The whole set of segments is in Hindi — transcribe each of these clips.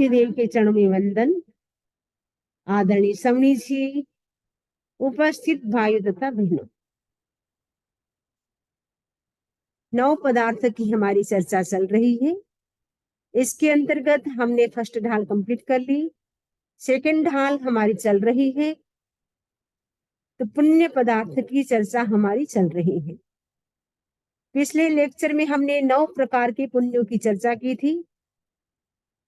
आदित्य देव के चरणों में वंदन। आदरणीय समणी जी, उपस्थित भाइयों तथा बहनों, नौ पदार्थ की हमारी चर्चा चल रही है। इसके अंतर्गत हमने फर्स्ट ढाल कंप्लीट कर ली, सेकंड ढाल हमारी चल रही है, तो पुण्य पदार्थ की चर्चा हमारी चल रही है। पिछले लेक्चर में हमने 9 प्रकार के पुण्यों की चर्चा की थी।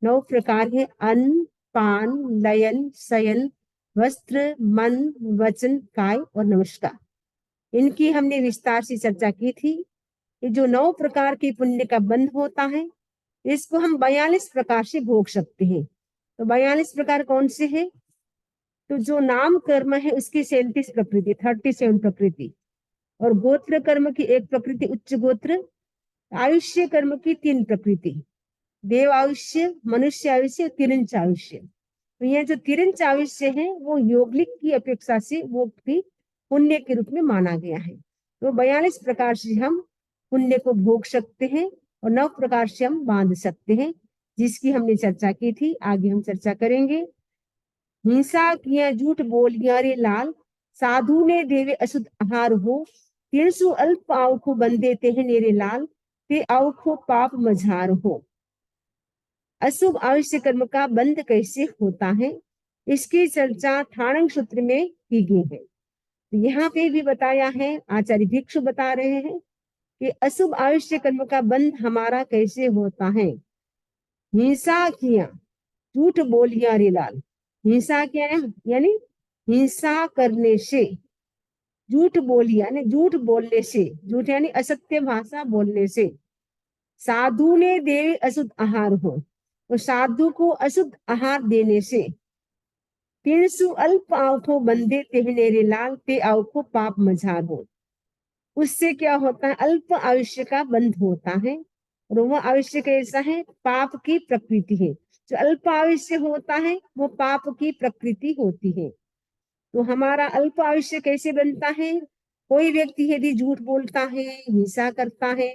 9 प्रकार है अन्न, पान, लयन, शयन, वस्त्र, मन, वचन, काय और नमस्कार। इनकी हमने विस्तार से चर्चा की थी। ये जो 9 प्रकार के पुण्य का बंध होता है, इसको हम 42 प्रकार से भोग सकते हैं। तो 42 प्रकार कौन से हैं? तो जो नाम कर्म है उसकी 37 प्रकृति, 37 प्रकृति, और गोत्र कर्म की 1 प्रकृति उच्च गोत्र, आयुष्य कर्म की 3 प्रकृति, देव आयुष्य, मनुष्य आयुष्य, तिरंच आयुष्य। तो यह जो तिरंच आयुष्य है वो योगलिक की अपेक्षा से वो भी पुण्य के रूप में माना गया है। तो 42 प्रकार से हम पुण्य को भोग सकते हैं और 9 प्रकार से हम बांध सकते हैं, जिसकी हमने चर्चा की थी। आगे हम चर्चा करेंगे। हिंसा किया झूठ बोलिया रे लाल, साधु ने देवे अशुद्ध आहार हो, 300 अल्प आउखो बंदे ते हैं नेरे लाल, ते आउखो पाप मझार हो। अशुभ आयुष्य कर्म का बंध कैसे होता है, इसकी चर्चा ठाणंग सूत्र में की गई है। तो यहाँ पे भी बताया है, आचार्य भिक्षु बता रहे हैं कि अशुभ आयुष्य कर्म का बंध हमारा कैसे होता है। हिंसा किया झूठ बोलिया रे लाल, हिंसा क्या है यानी हिंसा करने से, झूठ बोलिया यानी झूठ बोलने से, झूठ यानी असत्य भाषा बोलने से, साधु ने देवे अशुद्ध आहार हो, तो साधु को अशुद्ध आहार देने से, 300 अल्प आंखों बंदे तेहनेरे लाल, ते आंखों पाप मझार हो। उससे क्या होता है? अल्प आयुष्य का बंध होता है, और वह आयुष्य कैसा है? पाप की प्रकृति है। जो अल्प आयुष्य होता है वो पाप की प्रकृति होती है। तो हमारा अल्प आयुष्य कैसे बनता है? कोई व्यक्ति यदि झूठ बोलता है, हिंसा करता है,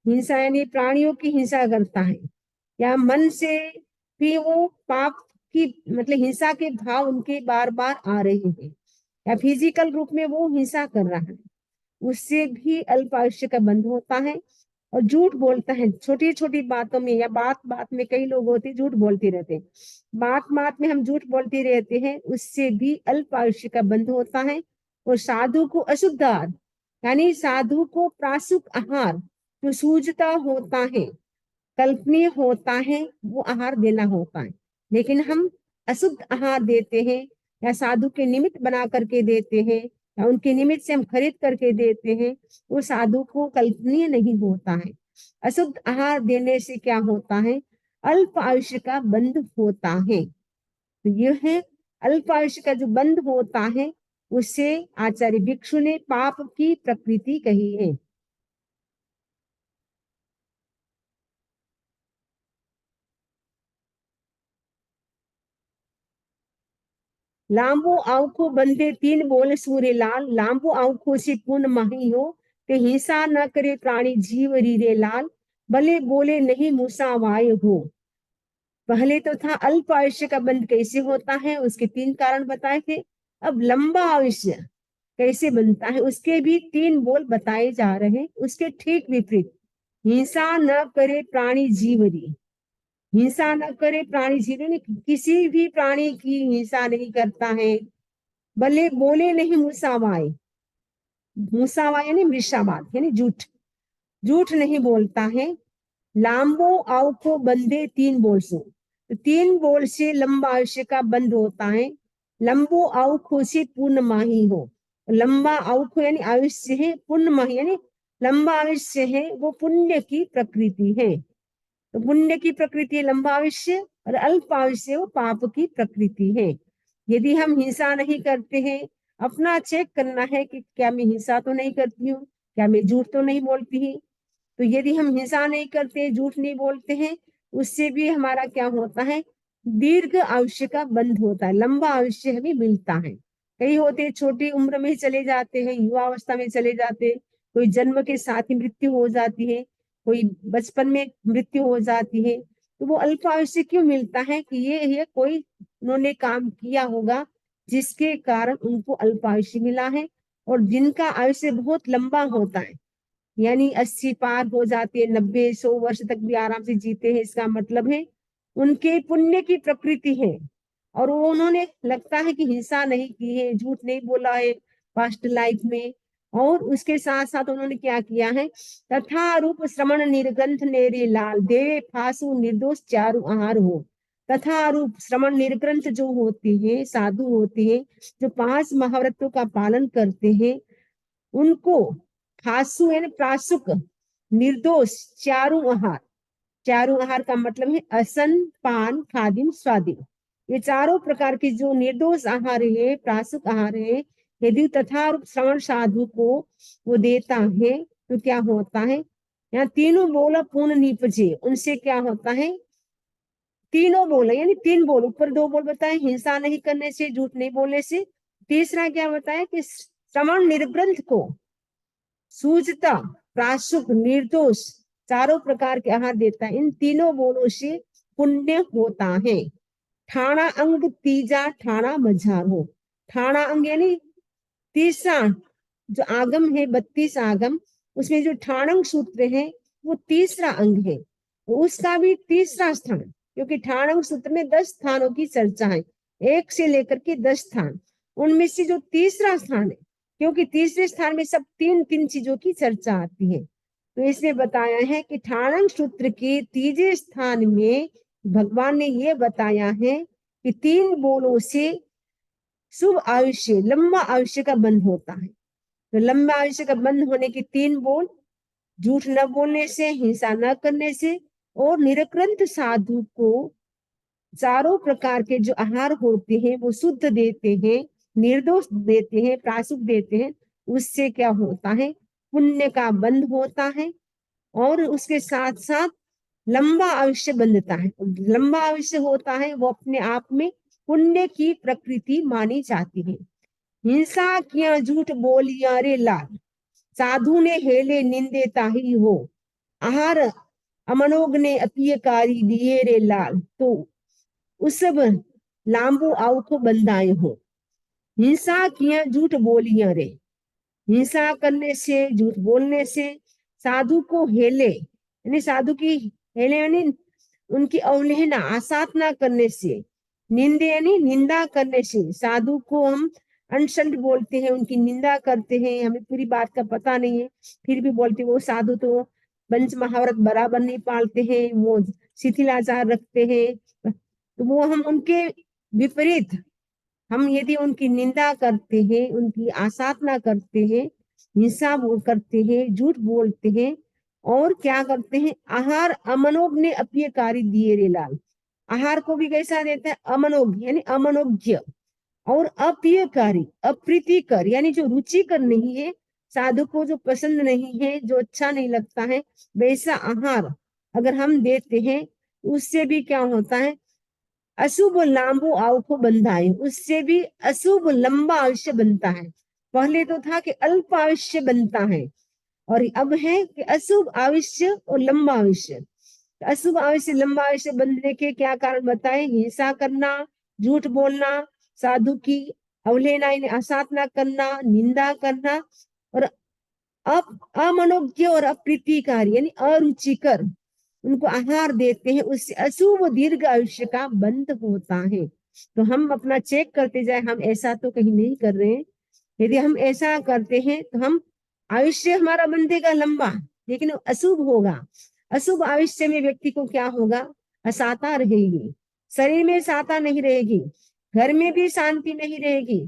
हिंसा यानी प्राणियों की हिंसा करता है, या मन से भी वो पाप की मतलब हिंसा के भाव उनके बार बार आ रहे हैं, या फिजिकल रूप में वो हिंसा कर रहा है, उससे भी अल्प आयुष्य का बंध होता है। और झूठ बोलता है छोटी छोटी बातों में, या बात बात में, कई लोग होते झूठ बोलते रहते हैं, बात बात में हम झूठ बोलते रहते हैं, उससे भी अल्प आयुष्य का बंध होता है। और साधु को अशुद्ध आहार यानी साधु को प्रासुक आहार जो सूझता होता है, कल्पनीय होता है, वो आहार देना होता है, लेकिन हम अशुद्ध आहार देते हैं, या साधु के निमित्त बना करके देते हैं, या उनके निमित्त से हम खरीद करके देते हैं, वो साधु को कल्पनीय नहीं होता है। अशुद्ध आहार देने से क्या होता है? अल्प आयुष्य का बंध होता है। तो यह है अल्प आयुष्य का जो बंध होता है, उससे आचार्य भिक्षु ने पाप की प्रकृति कही है। लांबो आंखों बंदे 3 बोल सूर्य लाल, लांबो आंखों से पुण्य माही हो, ते हिंसा न करे प्राणी जीव रीरे लाल, भले बोले नहीं मूसा वाय हो। पहले तो था अल्प आयुष्य का बंध कैसे होता है, उसके 3 कारण बताए थे। अब लंबा आयुष्य कैसे बनता है, उसके भी 3 बोल बताए जा रहे हैं। उसके ठीक विपरीत, हिंसा न करे प्राणी जीवरी, हिंसा न करे प्राणी जीवन, किसी भी प्राणी की हिंसा नहीं करता है, भले बोले नहीं मूसावाय, मूसावाय यानी मृषावाद यानी झूठ, झूठ नहीं बोलता है। लांबो आउखो बंदे 3 बोल से, तो 3 बोल से लंबा आयुष्य का बंद होता है। लंबो आउखो से पूर्ण माही हो, लंबा आउखो यानी आयुष्य है, पूर्ण माही यानी लंबा आयुष्य है, वो पुण्य की प्रकृति है। तो पुण्य की प्रकृति है लंबा आयुष्य, और अल्प आयुष्य वो पाप की प्रकृति है। यदि हम हिंसा नहीं करते हैं, अपना चेक करना है कि क्या मैं हिंसा तो नहीं करती हूँ, क्या मैं झूठ तो नहीं बोलती हूँ। तो यदि हम हिंसा नहीं करते, झूठ नहीं बोलते हैं, उससे भी हमारा क्या होता है? दीर्घ आयुष्य का बंध होता है, लंबा आयुष्य हमें मिलता है। कई होते छोटी उम्र में ही चले जाते हैं, युवा अवस्था में चले जाते हैं, कोई जन्म के साथ ही मृत्यु हो जाती है, कोई बचपन में मृत्यु हो जाती है, तो वो अल्प आयुष्य क्यों मिलता है कि ये कोई उन्होंने काम किया होगा जिसके कारण उनको अल्प आयुष्य मिला है। और जिनका आयुष्य बहुत लंबा होता है, यानी 80 पार हो जाते हैं, 90 100 वर्ष तक भी आराम से जीते हैं, इसका मतलब है उनके पुण्य की प्रकृति है। और वो उन्होंने लगता है कि हिंसा नहीं की है, झूठ नहीं बोला है पास्ट लाइफ में। और उसके साथ साथ उन्होंने क्या किया है, तथा रूप श्रवण निर्ग्रंथ नेरे लाल देवे फासु निर्दोष चारु आहार हो। तथा रूप श्रवण निर्ग्रंथ जो होती है, साधु होती है, जो 5 महाव्रतों का पालन करते हैं, उनको फासु यानी प्रासुक, निर्दोष चारु आहार। चारों आहार का मतलब है असन, पान, खादिम, स्वादिम। ये चारों प्रकार के जो निर्दोष आहार है, प्रासुक आहार है, यदि तथा श्रवण साधु को वो देता है तो क्या होता है, यहाँ तीनों बोला पूर्ण निपजे, उनसे क्या होता है, तीनों बोले यानी 3 बोल, ऊपर 2 बोल बताए, हिंसा नहीं करने से, झूठ नहीं बोलने से। तीसरा क्या बताया कि श्रवण निर्ग्रंथ को सूझता, प्राशुक, निर्दोष चारों प्रकार के आहार देता है। इन तीनों बोलों से पुण्य होता है। ठाणा अंग तीजा ठाणा मझार हो। ठाणा अंग यानी तीसरा जो आगम है, 32 आगम, उसमें जो ठाणंग सूत्र है वो तीसरा अंग है, उसका भी तीसरा स्थान, क्योंकि ठाणंग सूत्र में 10 स्थानों की चर्चा है, 1 से लेकर के 10 स्थान, उनमें से जो तीसरा स्थान है, क्योंकि तीसरे स्थान में सब 3 चीजों की चर्चा आती है, तो इसने बताया है कि ठाणंग सूत्र के तीसरे स्थान में भगवान ने ये बताया है कि 3 बोलों से शुभ आयुष्य, लंबा आयुष्य का बंध होता है। तो लंबा आयुष्य का बंध होने की 3 बोल, झूठ न बोलने से, हिंसा न करने से, और निरक्रंत साधु को चारों प्रकार के जो आहार होते हैं वो शुद्ध देते हैं, निर्दोष देते हैं, प्रासुक देते हैं। उससे क्या होता है, पुण्य का बंध होता है, और उसके साथ साथ लंबा आयुष्य बंधता है। लंबा आयुष्य होता है वो अपने आप में पुण्य की प्रकृति मानी जाती है। हिंसा किया झूठ बोलिया रे लाल, साधु ने हेले निंदे ताही हो। आहार अमनोग ने अपियकारी दिए रे लाल, तो उस सब लांबू आउखो बंदाए हो। हिंसा किया झूठ बोलिया रे, हिंसा करने से, झूठ बोलने से, साधु को हेले यानी साधु की हेले यानी उनकी अवहेलना, आसाधना करने से, निंदे यानी निंदा करने से, साधु को हम अनशंत बोलते हैं, उनकी निंदा करते हैं, हमें पूरी बात का पता नहीं है फिर भी बोलते वो साधु तो पंच महाव्रत बराबर नहीं पालते हैं, वो शिथिलाचार रखते हैं, तो वो हम उनके विपरीत, हम यदि उनकी निंदा करते हैं, उनकी आसाधना करते हैं, हिंसा करते हैं, झूठ बोलते हैं, और क्या करते हैं, आहार अमनोग ने अप्रियकारी दिए रे लाल, आहार को भी कैसा देता है, अमनोग यानी अमनोग्य, और अप्रियकारी अप्रीतिकर यानी जो रुचिकर नहीं है, साधु को जो पसंद नहीं है, जो अच्छा नहीं लगता है, वैसा आहार अगर हम देते हैं, उससे भी क्या होता है, अशुभ लांबो आउखो बंधाए, उससे भी अशुभ लंबा आयुष्य बनता है। पहले तो था कि अल्प आयुष्य बनता है, और अब है कि अशुभ आयुष्य और लंबा आयुष्य। अशुभ आयुष्य लंबा आयुष्य बनने के क्या कारण बताए, हिंसा करना, झूठ बोलना, साधु की अवहेलना आसाधना करना, निंदा करना, और अमनोज्ञ और अप्रीतिकारी यानी अरुचिकर उनको आहार देते हैं, उससे अशुभ दीर्घ आयुष्य का बंध होता है। तो हम अपना चेक करते जाए, हम ऐसा तो कहीं नहीं कर रहे हैं। यदि हम ऐसा करते हैं तो हम आयुष्य हमारा बंधेगा लंबा, लेकिन अशुभ होगा। अशुभ आयुष्य में व्यक्ति को क्या होगा, असाता रहेगी, शरीर में साता नहीं रहेगी, घर में भी शांति नहीं रहेगी,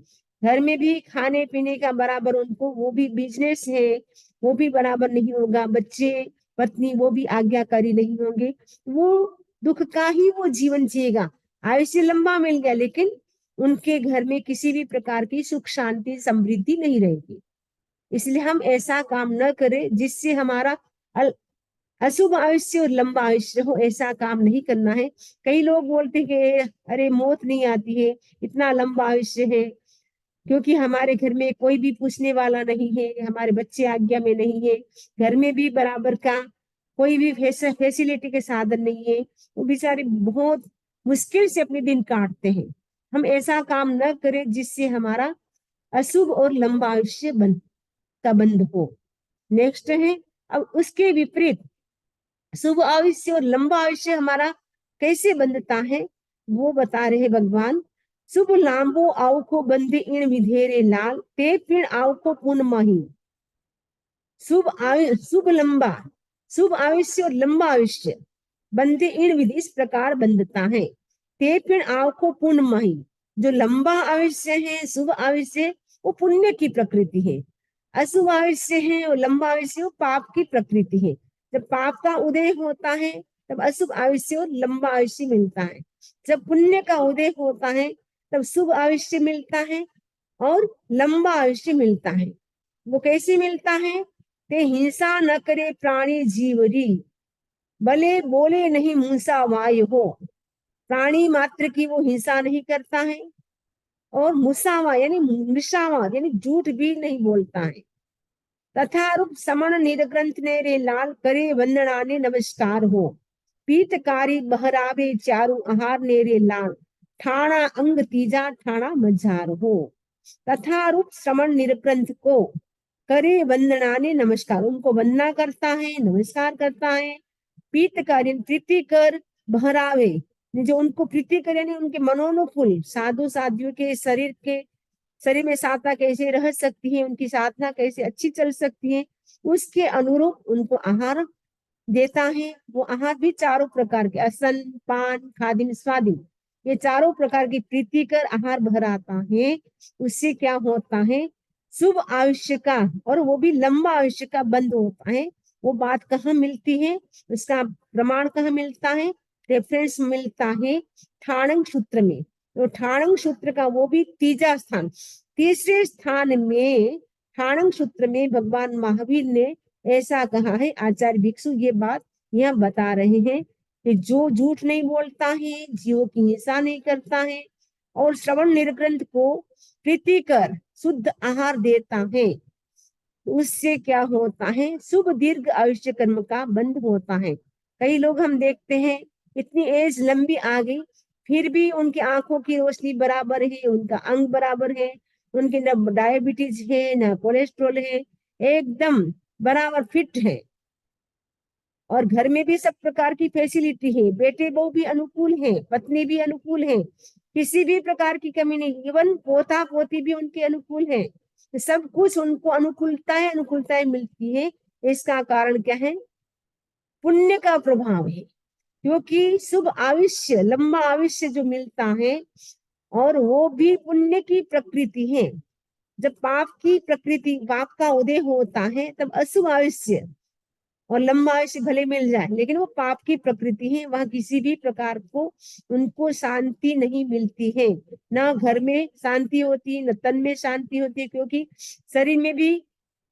घर में भी खाने पीने का बराबर उनको, वो भी बिजनेस है वो भी बराबर नहीं होगा, बच्चे पत्नी वो भी आज्ञाकारी नहीं होंगे, वो दुख का ही वो जीवन जिएगा। आयुष्य लंबा मिल गया लेकिन उनके घर में किसी भी प्रकार की सुख शांति समृद्धि नहीं रहेगी। इसलिए हम ऐसा काम न करें जिससे हमारा अशुभ आयुष्य और लंबा आयुष्य हो, ऐसा काम नहीं करना है। कई लोग बोलते हैं कि अरे मौत नहीं आती है, इतना लंबा आयुष्य है, क्योंकि हमारे घर में कोई भी पूछने वाला नहीं है, हमारे बच्चे आज्ञा में नहीं है, घर में भी बराबर का कोई भी फैसिलिटी के साधन नहीं है, वो बेचारे बहुत मुश्किल से अपने दिन काटते हैं। हम ऐसा काम न करें जिससे हमारा अशुभ और लंबा आयुष्य का बंध हो। नेक्स्ट है, अब उसके विपरीत शुभ आयुष्य और लंबा आयुष्य हमारा कैसे बंधता है, वो बता रहे भगवान। शुभ लांबो आव को बंधे इन विधेरे लाल, ते पिण आव को पुन मही। शुभ लंबा, शुभ आयुष्य और लंबा आयुष्य बंधे इन विधि इस प्रकार बंधता है। ते पिण आव को पुण्य मही, जो लंबा आयुष्य है, शुभ आयुष्य, वो पुण्य की प्रकृति है। अशुभ आयुष्य है और लंबा आयुष्य वो पाप की प्रकृति है। जब पाप का उदय होता है तब अशुभ आयुष्य और लंबा आयुष्य मिलता है। जब पुण्य का उदय होता है तब शुभ आयुष्य मिलता है और लंबा आयुष्य मिलता है। वो कैसे मिलता है? ते हिंसा न करे प्राणी जीवरी, भले बोले नहीं मूसा वाय हो। प्राणी मात्र की वो हिंसा नहीं करता है और मुसावा यानी निशावा यानी झूठ भी नहीं बोलता है। तथा रूप समण निर्ग्रंथ ने रे लाल करे वंदना ने नमस्कार हो। पीतकारी बहरावे चारु आहार ने रे लाल, ठाणा अंग तीजा ठाणा मझार हो। तथा रूप श्रमण निर्ग्रंथ को करे वंदना ने नमस्कार, उनको वंदना करता है, नमस्कार करता है। पीतकारी प्रीति कर बहरावे, जो उनको प्रीति करे यानी उनके मनोनुकूल साधु साधियों के शरीर में साधना कैसे रह सकती है, उनकी साधना कैसे अच्छी चल सकती है, उसके अनुरूप उनको आहार देता है। वो आहार भी चारों प्रकार के, असन पान खादिम स्वादिम, ये चारों प्रकार की प्रीति कर आहार भराता है। उससे क्या होता है? शुभ आयुष्य का और वो भी लंबा आयुष्य का बंध होता है। वो बात कहाँ मिलती है, उसका प्रमाण कहाँ मिलता है, रेफरेंस मिलता है ठाणंग सूत्र में। तो ठाणंग सूत्र का वो भी तीसरा स्थान, तीसरे स्थान में ठाणंग सूत्र में भगवान महावीर ने ऐसा कहा है। आचार्य भिक्षु ये बात यह बता रहे हैं कि जो झूठ नहीं बोलता है, जीवों की हिंसा नहीं करता है और श्रवण निर्ग्रंथ को प्रीति कर शुद्ध आहार देता है, उससे क्या होता है? शुभ दीर्घ आयुष्य कर्म का बंध होता है। कई लोग हम देखते हैं इतनी एज लंबी आ गई फिर भी उनकी आंखों की रोशनी बराबर है, उनका अंग बराबर है, उनकी न डायबिटीज है न कोलेस्ट्रॉल है, एकदम बराबर फिट है। और घर में भी सब प्रकार की फैसिलिटी है, बेटे बहू भी अनुकूल है, पत्नी भी अनुकूल है, किसी भी प्रकार की कमी नहीं, इवन पोता पोती भी उनके अनुकूल है। सब कुछ उनको अनुकूलताएं मिलती है। इसका कारण क्या है? पुण्य का प्रभाव है। क्योंकि शुभ आयुष्य लंबा आयुष्य जो मिलता है और वो भी पुण्य की प्रकृति है। जब पाप का उदय होता है तब अशुभ आयुष्य और लंबा आयुष्य भले मिल जाए, लेकिन वो पाप की प्रकृति है, वह किसी भी प्रकार को उनको शांति नहीं मिलती है। ना घर में शांति होती, न तन में शांति होती, क्योंकि शरीर में भी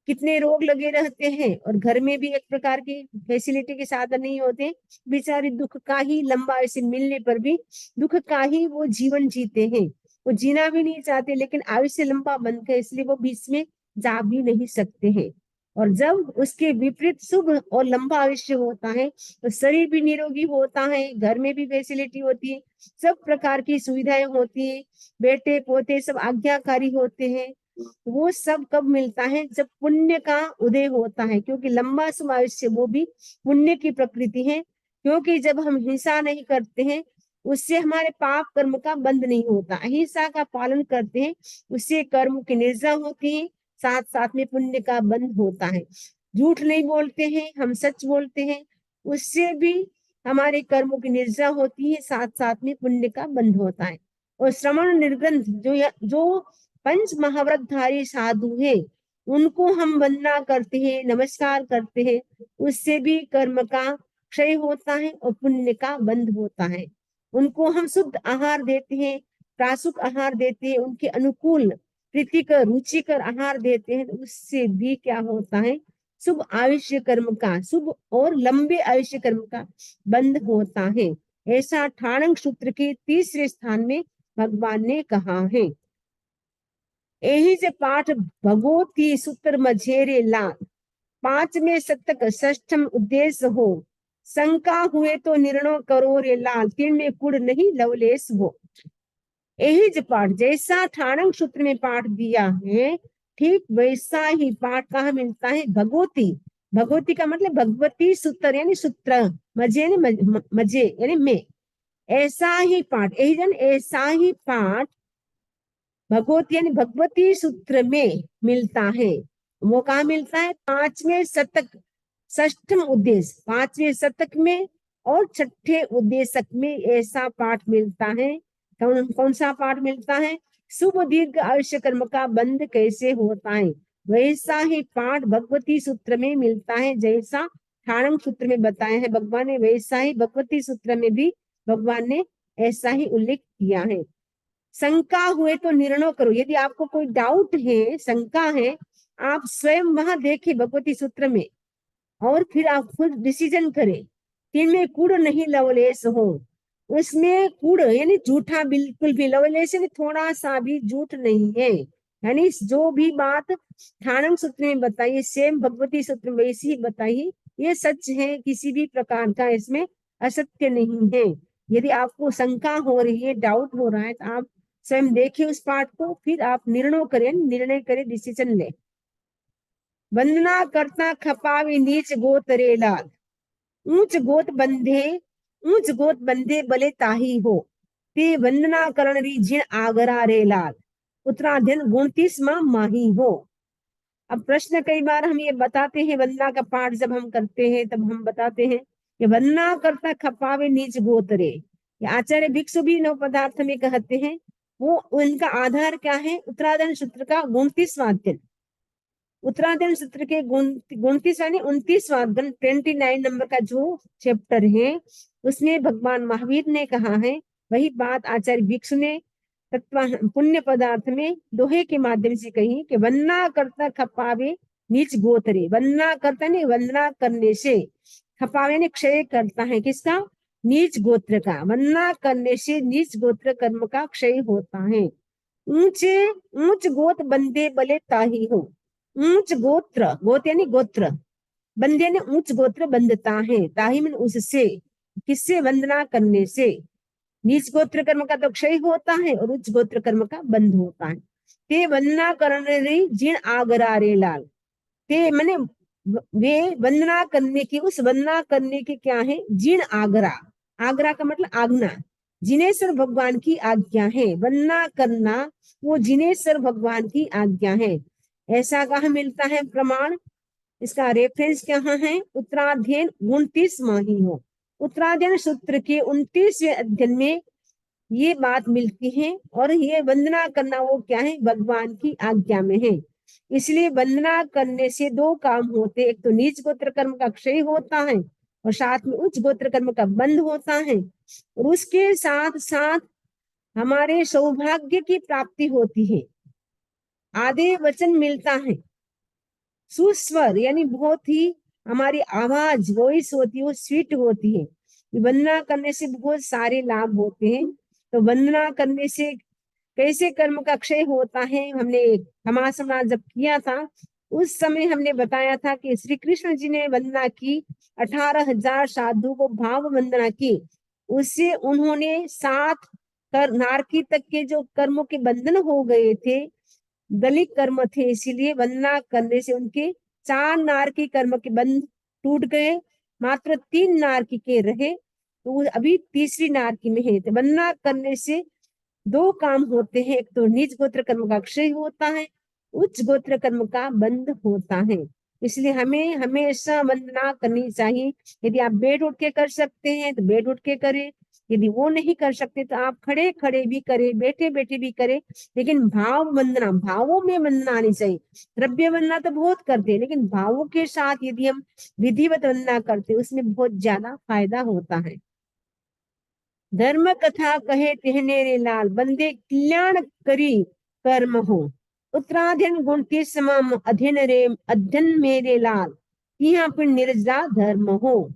कितने रोग लगे रहते हैं और घर में भी एक प्रकार की फैसिलिटी के साधन नहीं होते। बेचारे दुख का ही, लंबा आयुष्य मिलने पर भी दुख का ही वो जीवन जीते हैं। वो जीना भी नहीं चाहते, लेकिन आयुष्य लंबा बनकर इसलिए वो बीच में जा भी नहीं सकते हैं। और जब उसके विपरीत शुभ और लंबा आयुष्य होता है तो शरीर भी निरोगी होता है, घर में भी फैसिलिटी होती है, सब प्रकार की सुविधाएं होती है, बेटे पोते सब आज्ञाकारी होते हैं। वो सब कब मिलता है? जब पुण्य का उदय होता है, क्योंकि लंबा आयुष्य वो भी पुण्य की प्रकृति है। क्योंकि जब हम हिंसा नहीं करते हैं उससे हमारे पाप कर्म का बंध नहीं होता, अहिंसा का पालन करते हैं उससे कर्म की निर्जा होती है, साथ साथ में पुण्य का बंध होता है। झूठ नहीं बोलते हैं, हम सच बोलते हैं, उससे भी हमारे कर्मों की निर्जा होती है, साथ साथ में पुण्य का बंध होता है। और श्रवण निर्ग्रंथ जो पंच महाव्रतधारी साधु है उनको हम वंदना करते हैं, नमस्कार करते हैं, उससे भी कर्म का क्षय होता है और पुण्य का बंध होता है। उनको हम शुद्ध आहार देते हैं, प्रासुक आहार देते हैं, उनके अनुकूल प्रीतिकर रुचिकर आहार देते हैं, उससे भी क्या होता है? शुभ आयुष्य कर्म का, शुभ और लंबे आयुष्य कर्म का बंध होता है। ऐसा ठाणंग सूत्र के तीसरे स्थान में भगवान ने कहा है। यही से पाठ भगवती सूत्र मझेरे लाल, पांचवें शतक षष्ठम उद्देश्य हो, शंका हुए तो निर्णय करो रे लाल, तीन में कुड़ नहीं लवलेश हो। यही जो पाठ जैसा ठाणंग सूत्र में पाठ दिया है, ठीक वैसा ही पाठ कहाँ मिलता है? भगवती। भगवती का मतलब भगवती सूत्र यानी सूत्र, मजे यानी मजे यानी में, ऐसा ही पाठ, यही जन ऐसा ही पाठ भगवती यानी भगवती सूत्र में मिलता है। वो कहाँ मिलता है? पांचवें शतक षष्ठम उद्देश्य, पांचवें शतक में और छठे उद्देशक में ऐसा पाठ मिलता है। कौन कौन सा पाठ मिलता है? शुभ दीर्घ आयुष्य कर्म का बंध कैसे होता है, वैसा ही पाठ भगवती सूत्र में मिलता है। जैसा ठाणंग सूत्र में बताया है भगवान ने, वैसा ही भगवती सूत्र में भी भगवान ने ऐसा ही उल्लेख किया है। शंका हुए तो निर्णय करो, यदि आपको कोई डाउट है, शंका है, आप स्वयं वहां देखें भगवती सूत्र में और फिर आप खुद डिसीजन करें। तीन में कूड़ नहीं लवलेश हो, उसमें कूड़ यानी झूठा बिल्कुल भी, लवलेश यानी थोड़ा सा भी झूठ नहीं है। यानी जो भी बात ठाणंग सूत्र में बताइए सेम भगवती सूत्र में वैसी ही बताइए, ये सच है, किसी भी प्रकार का इसमें असत्य नहीं है। यदि आपको शंका हो रही है, डाउट हो रहा है, तो आप स्वयं देखिए उस पाठ को, फिर आप निर्णय करें, डिसीजन ले। वंदना करता खपावे नीच गोत रे लाल, ऊंच गोत बंधे, ऊंच गोत बंधे बले ताही हो, ते वंदना करण री जिन आगरा रे लाल, उत्तराधीन 29 माही हो। अब प्रश्न कई बार हम ये बताते हैं, वंदना का पाठ जब हम करते हैं तब हम बताते हैं कि वंदना करता खपावे नीच गोतरे, आचार्य भिक्षु भी नव पदार्थ में कहते हैं। वो उनका आधार क्या है? उत्तराधीन सूत्र का 29वां अध्ययन, उत्तराधीन सूत्र के 29 यानी 29वां अध्ययन, 29 नंबर का जो चैप्टर है, उसमें भगवान महावीर ने कहा है वही बात आचार्य भिक्षु ने तत्व पुण्य पदार्थ में दोहे के माध्यम से कही कि वंदना करता खपावे नीच गोतरे। वंदना करता नहीं, वंदना करने से खपावे ने क्षय करता है, किसका? नीच गोत्र का। वंदना करने से नीच गोत्र कर्म का क्षय होता है। ऊंचे ऊंच गोत बंदे बले ताही हो, ऊंच गोत्र, गोत यानी गोत्र, बंदे ने ऊंच गोत्र बंधता है, ताही मन उससे, किससे? वंदना करने से। नीच गोत्र कर्म का तो क्षय होता है और उच्च गोत्र कर्म का बंध होता है। ते वंदना करने रे जिन आगरा रे लाल, ते मने वे वंदना करने की, उस वंदना करने के क्या है? जिन आगरा, आगरा का मतलब आज्ञा, जिनेश्वर भगवान की आज्ञा है। वंदना करना वो जिनेश्वर भगवान की आज्ञा है। ऐसा कहाँ मिलता है प्रमाण? इसका रेफरेंस कहाँ है? उत्तराध्ययन 29 माही हो, उत्तराध्ययन सूत्र के 29वें अध्ययन में ये बात मिलती है। और ये वंदना करना वो क्या है? भगवान की आज्ञा में है। इसलिए वंदना करने से दो काम होते, एक तो नीच गोत्र कर्म का क्षय होता है और साथ में उच्च गोत्र कर्म का बंध होता है, और उसके साथ साथ हमारे सौभाग्य की प्राप्ति होती है। आधे वचन मिलता है, सुस्वर यानी बहुत ही हमारी आवाज, वॉइस होती है वो स्वीट होती है। वंदना करने से बहुत सारे लाभ होते हैं। तो वंदना करने से कैसे कर्म का क्षय होता है, हमने हमासना जब किया था उस समय हमने बताया था कि श्री कृष्ण जी ने वंदना की, 18,000 साधु को भाव वंदना की, उससे उन्होंने 7 नारकी तक के जो कर्मों के बंधन हो गए थे, दलित कर्म थे, इसीलिए वंदना करने से उनके 4 नारकी कर्म के बंध टूट गए, मात्र 3 नारकी के रहे, तो वो अभी तीसरी नारकी में है। तो वंदना करने से दो काम होते हैं, एक तो नीच गोत्र कर्म का क्षय होता है, उच्च गोत्र कर्म का बंध होता है। इसलिए हमें हमेशा वंदना करनी चाहिए। यदि आप बैठ उठ के कर सकते हैं तो बैठ उठ के करें, यदि वो नहीं कर सकते तो आप खड़े खड़े भी करें, बैठे बैठे भी करें, लेकिन भाव वंदना, भावों में वंदना आनी चाहिए। द्रव्य वंदना तो बहुत करते हैं, लेकिन भावों के साथ यदि हम विधिवत वंदना करते हैं उसमें बहुत ज्यादा फायदा होता है। धर्म कथा कहे तेहने रे लाल, बंदे कल्याण करी कर्म हो, उत्तराधीन 29 अध्ययन रे अध्ययन मेरे लाल, यहाँ पर निर्जा धर्म हो।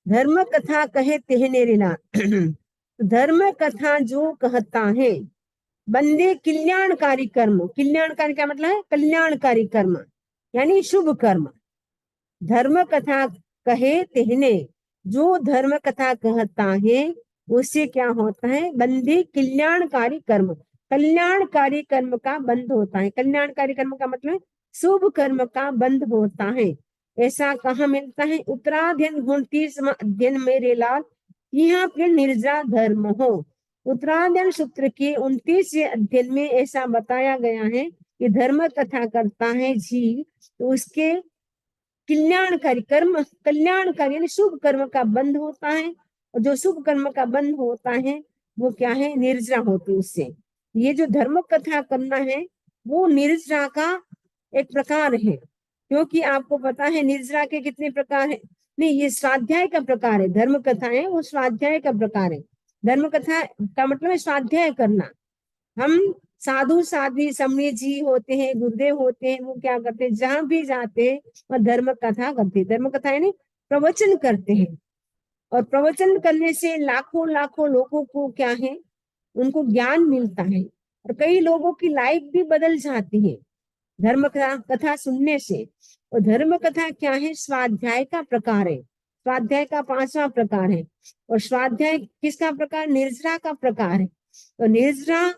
धर्म कथा कहे तेहने रे लाल धर्म कथा जो कहता है, बंदे कल्याणकारी कर्म, कल्याणकारी का मतलब है कल्याणकारी कर्म, यानी शुभ कर्म। धर्म कथा कहे तेहने, जो धर्म कथा कहता है उससे क्या होता है, बंधे कल्याणकारी कर्म, कल्याणकारी कर्म का बंध होता है। कल्याणकारी कर्म का मतलब शुभ कर्म का बंध होता है। ऐसा कहाँ मिलता है, उत्तराध्ययन 29वां अध्ययन मेरे लाल, यहाँ फिर निर्जा धर्म हो। उत्तराध्ययन सूत्र के 29वें अध्ययन में ऐसा बताया गया है कि धर्म कथा करता है जीव तो उसके कल्याणकारी कर्म, कल्याणकारी यानी शुभ कर्म का बंध होता है। और जो शुभ कर्म का बंध होता है वो क्या है, निर्जरा होती है उससे। ये जो धर्म कथा करना है वो निर्जरा का एक प्रकार है, क्योंकि आपको पता है निर्जरा के कितने प्रकार है। नहीं, ये स्वाध्याय का प्रकार है, धर्म कथा है वो स्वाध्याय का प्रकार है। धर्म कथा का मतलब है स्वाध्याय करना। हम साधु साध्वी समणी जी होते हैं, गुरुदेव होते हैं, वो क्या करते हैं, जहां भी जाते हैं वह धर्म कथा करते हैं। धर्म कथा यानी प्रवचन करते हैं, और प्रवचन करने से लाखों लाखों लोगों को क्या है, उनको ज्ञान मिलता है, और कई लोगों की लाइफ भी बदल जाती है धर्म कथा सुनने से। और धर्म कथा क्या है, स्वाध्याय का प्रकार है, स्वाध्याय का 5वां प्रकार है। और स्वाध्याय किसका प्रकार, निर्जरा का प्रकार है। तो निर्जरा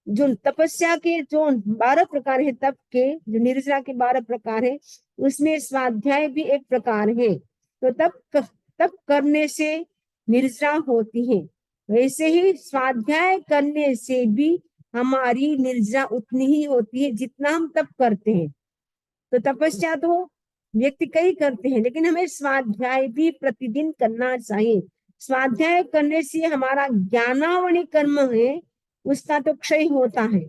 जो तपस्या के जो 12 प्रकार है, तप के जो निर्जरा के 12 प्रकार है, उसमें स्वाध्याय भी एक प्रकार है। तो तप करने से निर्जरा होती है, वैसे ही स्वाध्याय करने से भी हमारी निर्जरा उतनी ही होती है जितना हम तप करते हैं। तो तपस्या तो व्यक्ति कई करते हैं, लेकिन हमें स्वाध्याय भी प्रतिदिन करना चाहिए। स्वाध्याय करने से हमारा ज्ञानावणी कर्म है उसका तो क्षय होता है।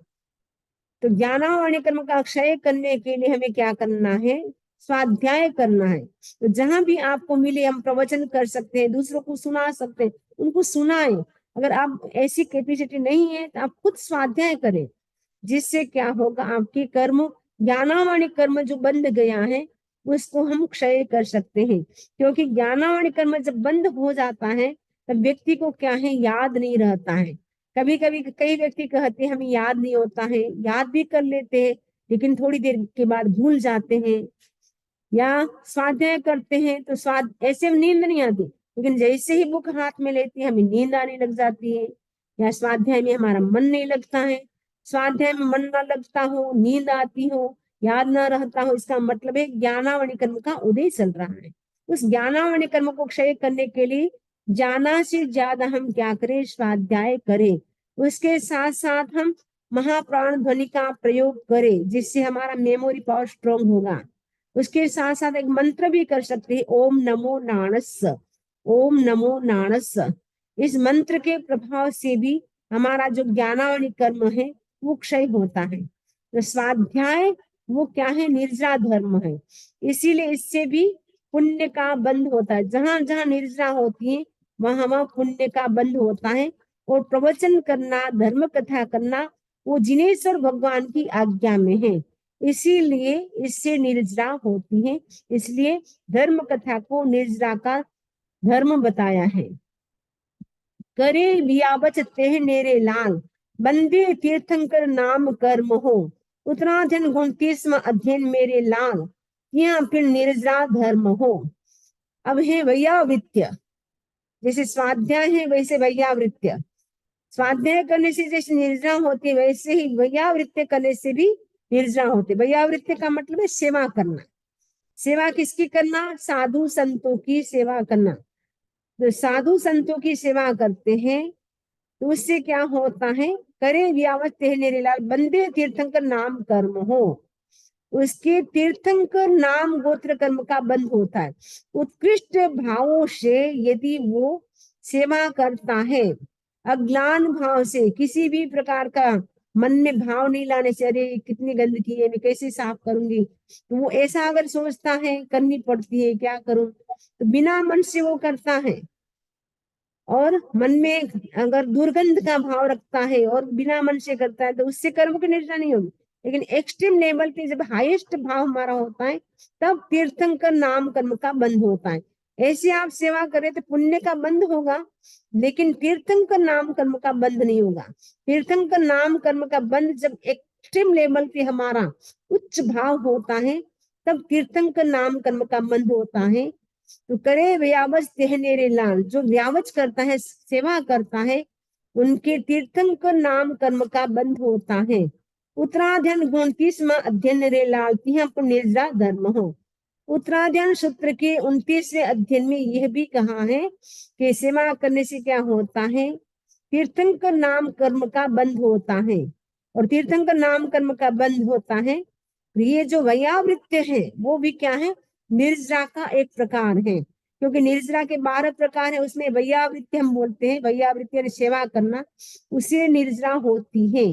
तो ज्ञानावणी कर्म का क्षय करने के लिए हमें क्या करना है, स्वाध्याय करना है। तो जहां भी आपको मिले हम प्रवचन कर सकते हैं, दूसरों को सुना सकते हैं, उनको सुनाएं। अगर आप ऐसी कैपेसिटी नहीं है तो आप खुद स्वाध्याय करें, जिससे क्या होगा, आपके कर्म ज्ञानावणी कर्म जो बंद गया है उसको हम क्षय कर सकते हैं। क्योंकि ज्ञानावणी कर्म जब बंद हो जाता है तब व्यक्ति को क्या है, याद नहीं रहता है। कभी कभी कई व्यक्ति कहते हैं हमें याद नहीं होता है, याद भी कर लेते हैं लेकिन थोड़ी देर के बाद भूल जाते हैं। या स्वाध्याय करते हैं तो ऐसे में नींद नहीं आती, लेकिन जैसे ही बुक हाथ में लेती है हमें नींद आने लग जाती है, या स्वाध्याय में हमारा मन नहीं लगता है। स्वाध्याय में मन ना लगता हो, नींद आती हो, याद ना रहता हो, इसका मतलब है ज्ञानावणी कर्म का उदय चल रहा है। उस ज्ञानावणी कर्म को क्षय करने के लिए ज्यादा से ज्यादा हम क्या करें, स्वाध्याय करें। उसके साथ साथ हम महाप्राण ध्वनि का प्रयोग करें, जिससे हमारा मेमोरी पावर स्ट्रोंग होगा। उसके साथ साथ एक मंत्र भी कर सकते हैं, ओम नमो नाणस्स, ओम नमो नाणस्स। इस मंत्र के प्रभाव से भी हमारा जो ज्ञानावणी कर्म है वो क्षय होता है। तो स्वाध्याय वो क्या है, निर्जरा धर्म है, इसीलिए इससे भी पुण्य का बंध होता है। जहां जहां निर्जरा होती है वहां वहां पुण्य का बंध होता है। और प्रवचन करना, धर्म कथा करना वो जिनेश्वर भगवान की आज्ञा में है, इसीलिए इससे निर्जरा होती है। इसलिए धर्म कथा को निर्जरा का धर्म बताया है। करे बियाबच तेह नेरे लाल, बंदे तीर्थंकर नाम कर्म हो। उत्तराध्ययन 29वां अध्ययन मेरे लाल, यहाँ फिर निर्जरा धर्म हो। अब है वैयावृत्य, जैसे स्वाध्याय है वैसे वैयावृत्य। स्वाध्याय करने से जैसे निर्जरा होती है वैसे ही वैयावृत्य करने से भी निर्जरा होती है। वैयावृत्य का मतलब है सेवा करना। सेवा किसकी करना, साधु संतों की सेवा करना। तो साधु संतों की सेवा करते हैं तो उससे क्या होता है, करे व्यावत लाल, बंदे तीर्थंकर नाम कर्म हो। उसके तीर्थंकर नाम गोत्र कर्म का बंध होता है। उत्कृष्ट भावों से यदि वो सेवा करता है, अज्ञान भाव से, किसी भी प्रकार का मन में भाव नहीं लाने से, अरे कितनी गंदगी है मैं कैसे साफ करूंगी, तो वो ऐसा अगर सोचता है करनी पड़ती है क्या करूं, तो बिना मन से वो करता है। और मन में अगर दुर्गंध का भाव रखता है और बिना मन से करता है तो उससे कर्म की निष्ठा नहीं होगी। लेकिन एक्सट्रीम लेवल पे जब हाईएस्ट भाव हमारा होता है तब तीर्थंकर नाम कर्म का बंध होता है। ऐसे आप सेवा करें तो पुण्य का बंध होगा, लेकिन तीर्थंकर नाम कर्म का बंध नहीं होगा। तीर्थंकर नाम कर्म का बंध जब एक्सट्रीम लेवल पे हमारा उच्च भाव होता है तब तीर्थंकर नाम कर्म का बंध होता है। तो करे व्यावच तेहनेरे लाल, जो व्यावच करता है, सेवा करता है, उनके तीर्थंकर नाम कर्म का बंध होता है। उत्तराध्ययन 29वां अध्ययन रे लाल तिहा पर निर्जरा धर्म हो। उत्तराध्ययन सूत्र के 29वें अध्ययन में यह भी कहा है कि सेवा करने से क्या होता है, तीर्थंकर नाम कर्म का बंध होता है। और तीर्थंकर नाम कर्म का बंध होता है। ये जो वैयावृत्य है वो भी क्या है, निर्जरा का एक प्रकार है, क्योंकि निर्जरा के 12 प्रकार है, उसमें वैयावृत्य हम बोलते हैं, वैयावृत्य सेवा करना, उसे निर्जरा होती है।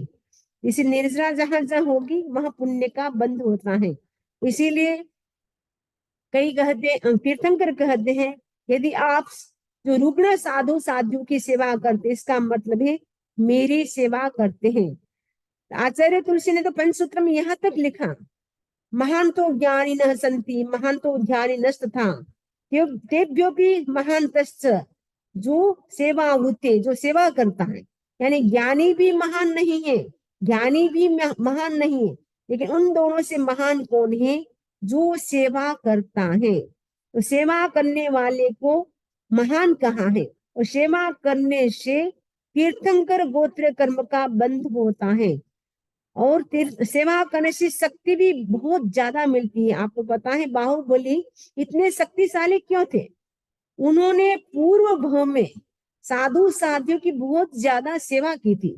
इसी निर्जरा जहां जहां होगी वहां पुण्य का बंध होता है। इसीलिए कई कहते, तीर्थंकर कहते हैं, यदि आप जो रुग्ण साधु साधु की सेवा करते, इसका मतलब है मेरी सेवा करते हैं। आचार्य तुलसी ने तो पंचसूत्र में यहाँ तक लिखा, महान तो ज्ञानी न संति महान तो ध्यानी नस्त था, तेभ्यो भी महान तस्, जो सेवा होते, जो सेवा करता है, यानी ज्ञानी भी महान नहीं है, ज्ञानी भी महान नहीं है, लेकिन उन दोनों से महान कौन है, जो सेवा करता है। तो सेवा करने वाले को महान कहा है, और सेवा करने से तीर्थंकर गोत्र कर्म का बंध होता है। और सेवा करने से शक्ति भी बहुत ज्यादा मिलती है। आपको पता है बाहुबली इतने शक्तिशाली क्यों थे, उन्होंने पूर्व भाव में साधु साधियों की बहुत ज्यादा सेवा की थी।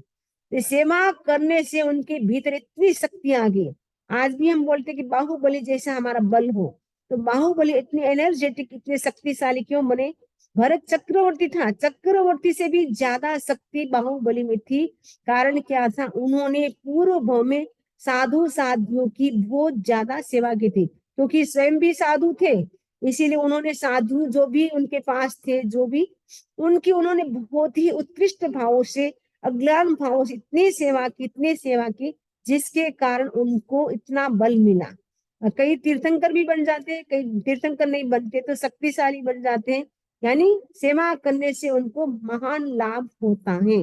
तो सेवा करने से उनके भीतर इतनी शक्ति आ गई। आज भी हम बोलते कि बाहुबली जैसा हमारा बल हो, तो बाहुबली इतनी एनर्जेटिक, इतने शक्तिशाली क्यों बने, भरत चक्रवर्ती था, चक्रवर्ती से भी ज्यादा शक्ति बाहुबली में थी। कारण क्या था, उन्होंने पूर्व भाव में साधु साधियों की बहुत ज्यादा सेवा की थी, क्योंकि स्वयं भी साधु थे, इसीलिए उन्होंने साधु जो भी उनके पास थे, जो भी उनकी, उन्होंने बहुत ही उत्कृष्ट भाव से, अज्ञान भाव से इतनी सेवा की, इतनी सेवा की, जिसके कारण उनको इतना बल मिला। कई तीर्थंकर भी बन जाते हैं, कई तीर्थंकर नहीं बनते तो शक्तिशाली बन जाते हैं, यानी सेवा करने से उनको महान लाभ होता है।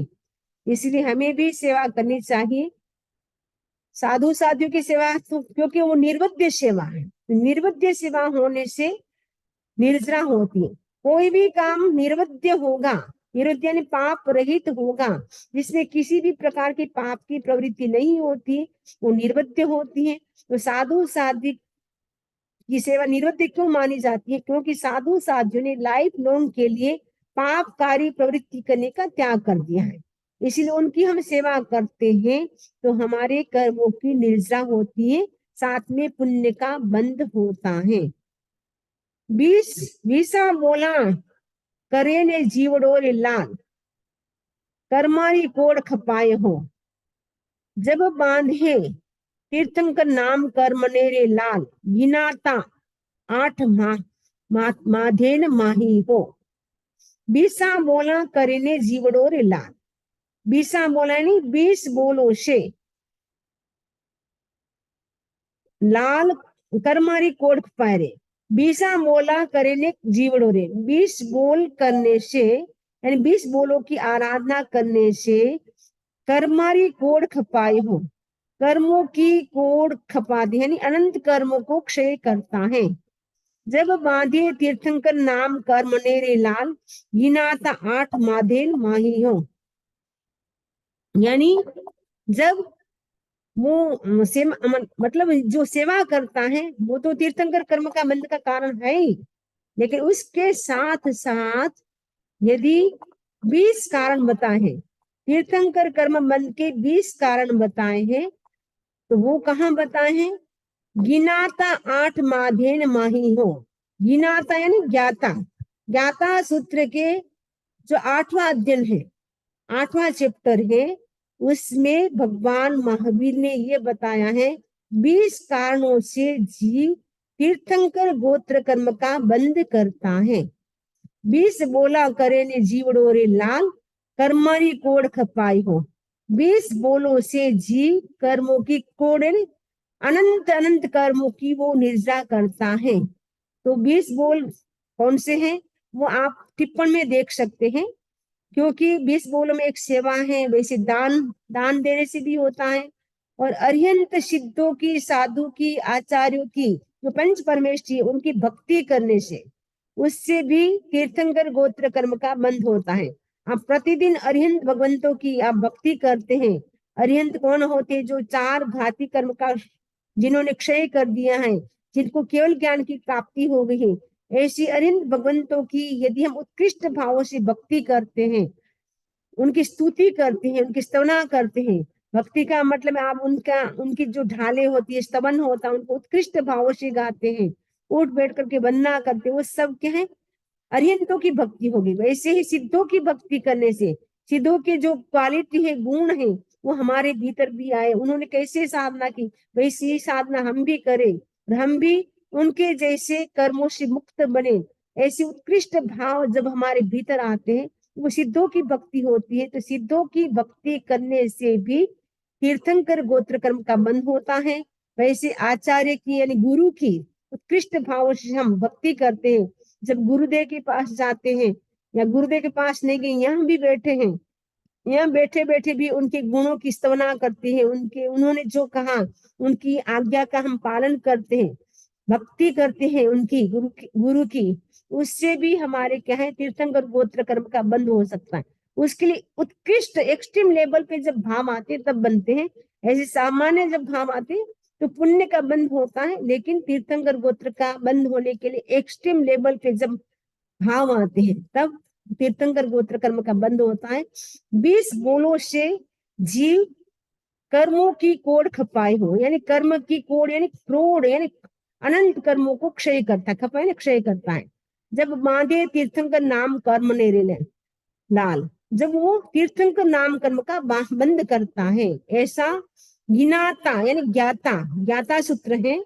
इसलिए हमें भी सेवा करनी चाहिए। साधु साधियों की सेवा तो क्योंकि वो निर्वध्य सेवा है, निर्वध्य सेवा होने से निर्जरा होती है। कोई भी काम निर्वध्य होगा, निर्वध्य यानी पाप रहित होगा, जिसमें किसी भी प्रकार की पाप की प्रवृत्ति नहीं होती, वो निर्वध्य होती है। तो साधु साध्वी की सेवा निर्वध्य क्यों मानी जाती है, क्योंकि साधु साध्यों ने लाइफ लॉन्ग के लिए पापकारी प्रवृत्ति करने का त्याग कर दिया है, इसलिए उनकी हम सेवा करते हैं तो हमारे कर्मों की निर्जरा होती है, साथ में पुण्य का बंध होता है। 20 बोला करे ने जीवड़ोरे लाल कर्मारी कोड खपाए हो, जब बांधे तीर्थंकर नाम कर्म नेरे लाल गिनाता 8 माधेन माही हो। 20 बोला करे ने जीवड़ोरे लाल, 20 बोला नहीं 20 बोलो से लाल कर्मारी कोड खपाए रे, 20 बोला करने जीवड़ो रे, 20 बोल करने से, यानी 20 बोलों की आराधना करने से कर्मारी कोड खपाए हो, कर्मों की कोड खपाती यानी अनंत कर्मों को क्षय करता है। जब बांधे तीर्थंकर नाम कर्म नेरे लाल गिनाता 8 माधेन माही हो, यानी जब वो सेवा, मतलब जो सेवा करता है वो तो तीर्थंकर कर्म का बंध का कारण है ही, लेकिन उसके साथ साथ यदि 20 कारण बताए हैं, तीर्थंकर कर्म बंध के 20 कारण बताए हैं, तो वो कहाँ बताए हैं, गिनाता 8 माधेन माही हो। गिनाता यानी ज्ञाता, ज्ञाता सूत्र के जो 8वां अध्ययन है, 8वां चैप्टर है, उसमें भगवान महावीर ने ये बताया है 20 कारणों से जीव तीर्थंकर गोत्र कर्म का बंध करता है। 20 बोला करे ने जीवड़ोरे लाल कर्मारी कोड खपाई हो, 20 बोलों से जीव कर्मों की कोड, अनंत अनंत कर्मों की वो निर्जा करता है। तो 20 बोल कौन से हैं वो आप टिप्पण में देख सकते हैं, क्योंकि 20 बोलों में एक सेवा है, वैसे दान, दान देने से भी होता है, और अरिहंत सिद्धों की, साधु की, आचार्यों की जो पंच परमेष्ठी उनकी भक्ति करने से, उससे भी तीर्थंकर गोत्र कर्म का बंध होता है। आप प्रतिदिन अरिहंत भगवंतों की आप भक्ति करते हैं। अरिहंत कौन होते हैं? जो चार घाती कर्म का जिन्होंने क्षय कर दिया है, जिनको केवल ज्ञान की प्राप्ति हो गई है, ऐसी अरिहंत भगवंतों की यदि हम उत्कृष्ट भावों से भक्ति करते हैं, उनकी स्तुति करते हैं, उनकी स्तवना करते हैं। भक्ति का मतलब आप उनकी जो ढाले होती है, स्तवन होता है, उनको उत्कृष्ट भावों से गाते हैं, उठ बैठ करके वंदना करते हैं, वो सब क्या है? अरिहंतों की भक्ति होगी। वैसे ही सिद्धों की भक्ति करने से सिद्धों के जो क्वालिटी है, गुण है, वो हमारे भीतर भी आए। उन्होंने कैसे साधना की, वैसी ही साधना हम भी करें और हम भी उनके जैसे कर्मों से मुक्त बने। ऐसे उत्कृष्ट भाव जब हमारे भीतर आते हैं, वो सिद्धों की भक्ति होती है। तो सिद्धों की भक्ति करने से भी तीर्थंकर गोत्र कर्म का बंध होता है। वैसे आचार्य की यानी गुरु की उत्कृष्ट भाव से हम भक्ति करते हैं। जब गुरुदेव के पास जाते हैं या गुरुदेव के पास नहीं गए, यहाँ भी बैठे हैं, यहाँ बैठे बैठे भी उनके गुणों की स्तवना करते हैं, उनके उन्होंने जो कहा उनकी आज्ञा का हम पालन करते हैं, भक्ति करते हैं उनकी गुरु की, उससे भी हमारे क्या है? तीर्थंकर गोत्र कर्म का बंध हो सकता है। उसके लिए उत्कृष्ट एक्सट्रीम लेवल पे जब भाव आते तब बनते हैं। ऐसे सामान्य जब भाव आते तो पुण्य का बंध होता है, लेकिन तीर्थंकर गोत्र का बंध होने के लिए एक्सट्रीम लेवल पे जब भाव आते हैं तब तीर्थंकर गोत्र कर्म का बंध होता है। 20 बोलों से जीव कर्मों की कोड़ खपाए हो, यानी कर्म की कोड़ यानी क्रोड़ यानी अनंत कर्मों को क्षय करता है। खपाए ना, क्षय करता है। जब बांधे तीर्थंकर नाम कर्म ने लाल, जब वो तीर्थंकर नाम कर्म का बंद करता है, ऐसा ज्ञाता यानी ज्ञाता सूत्र है,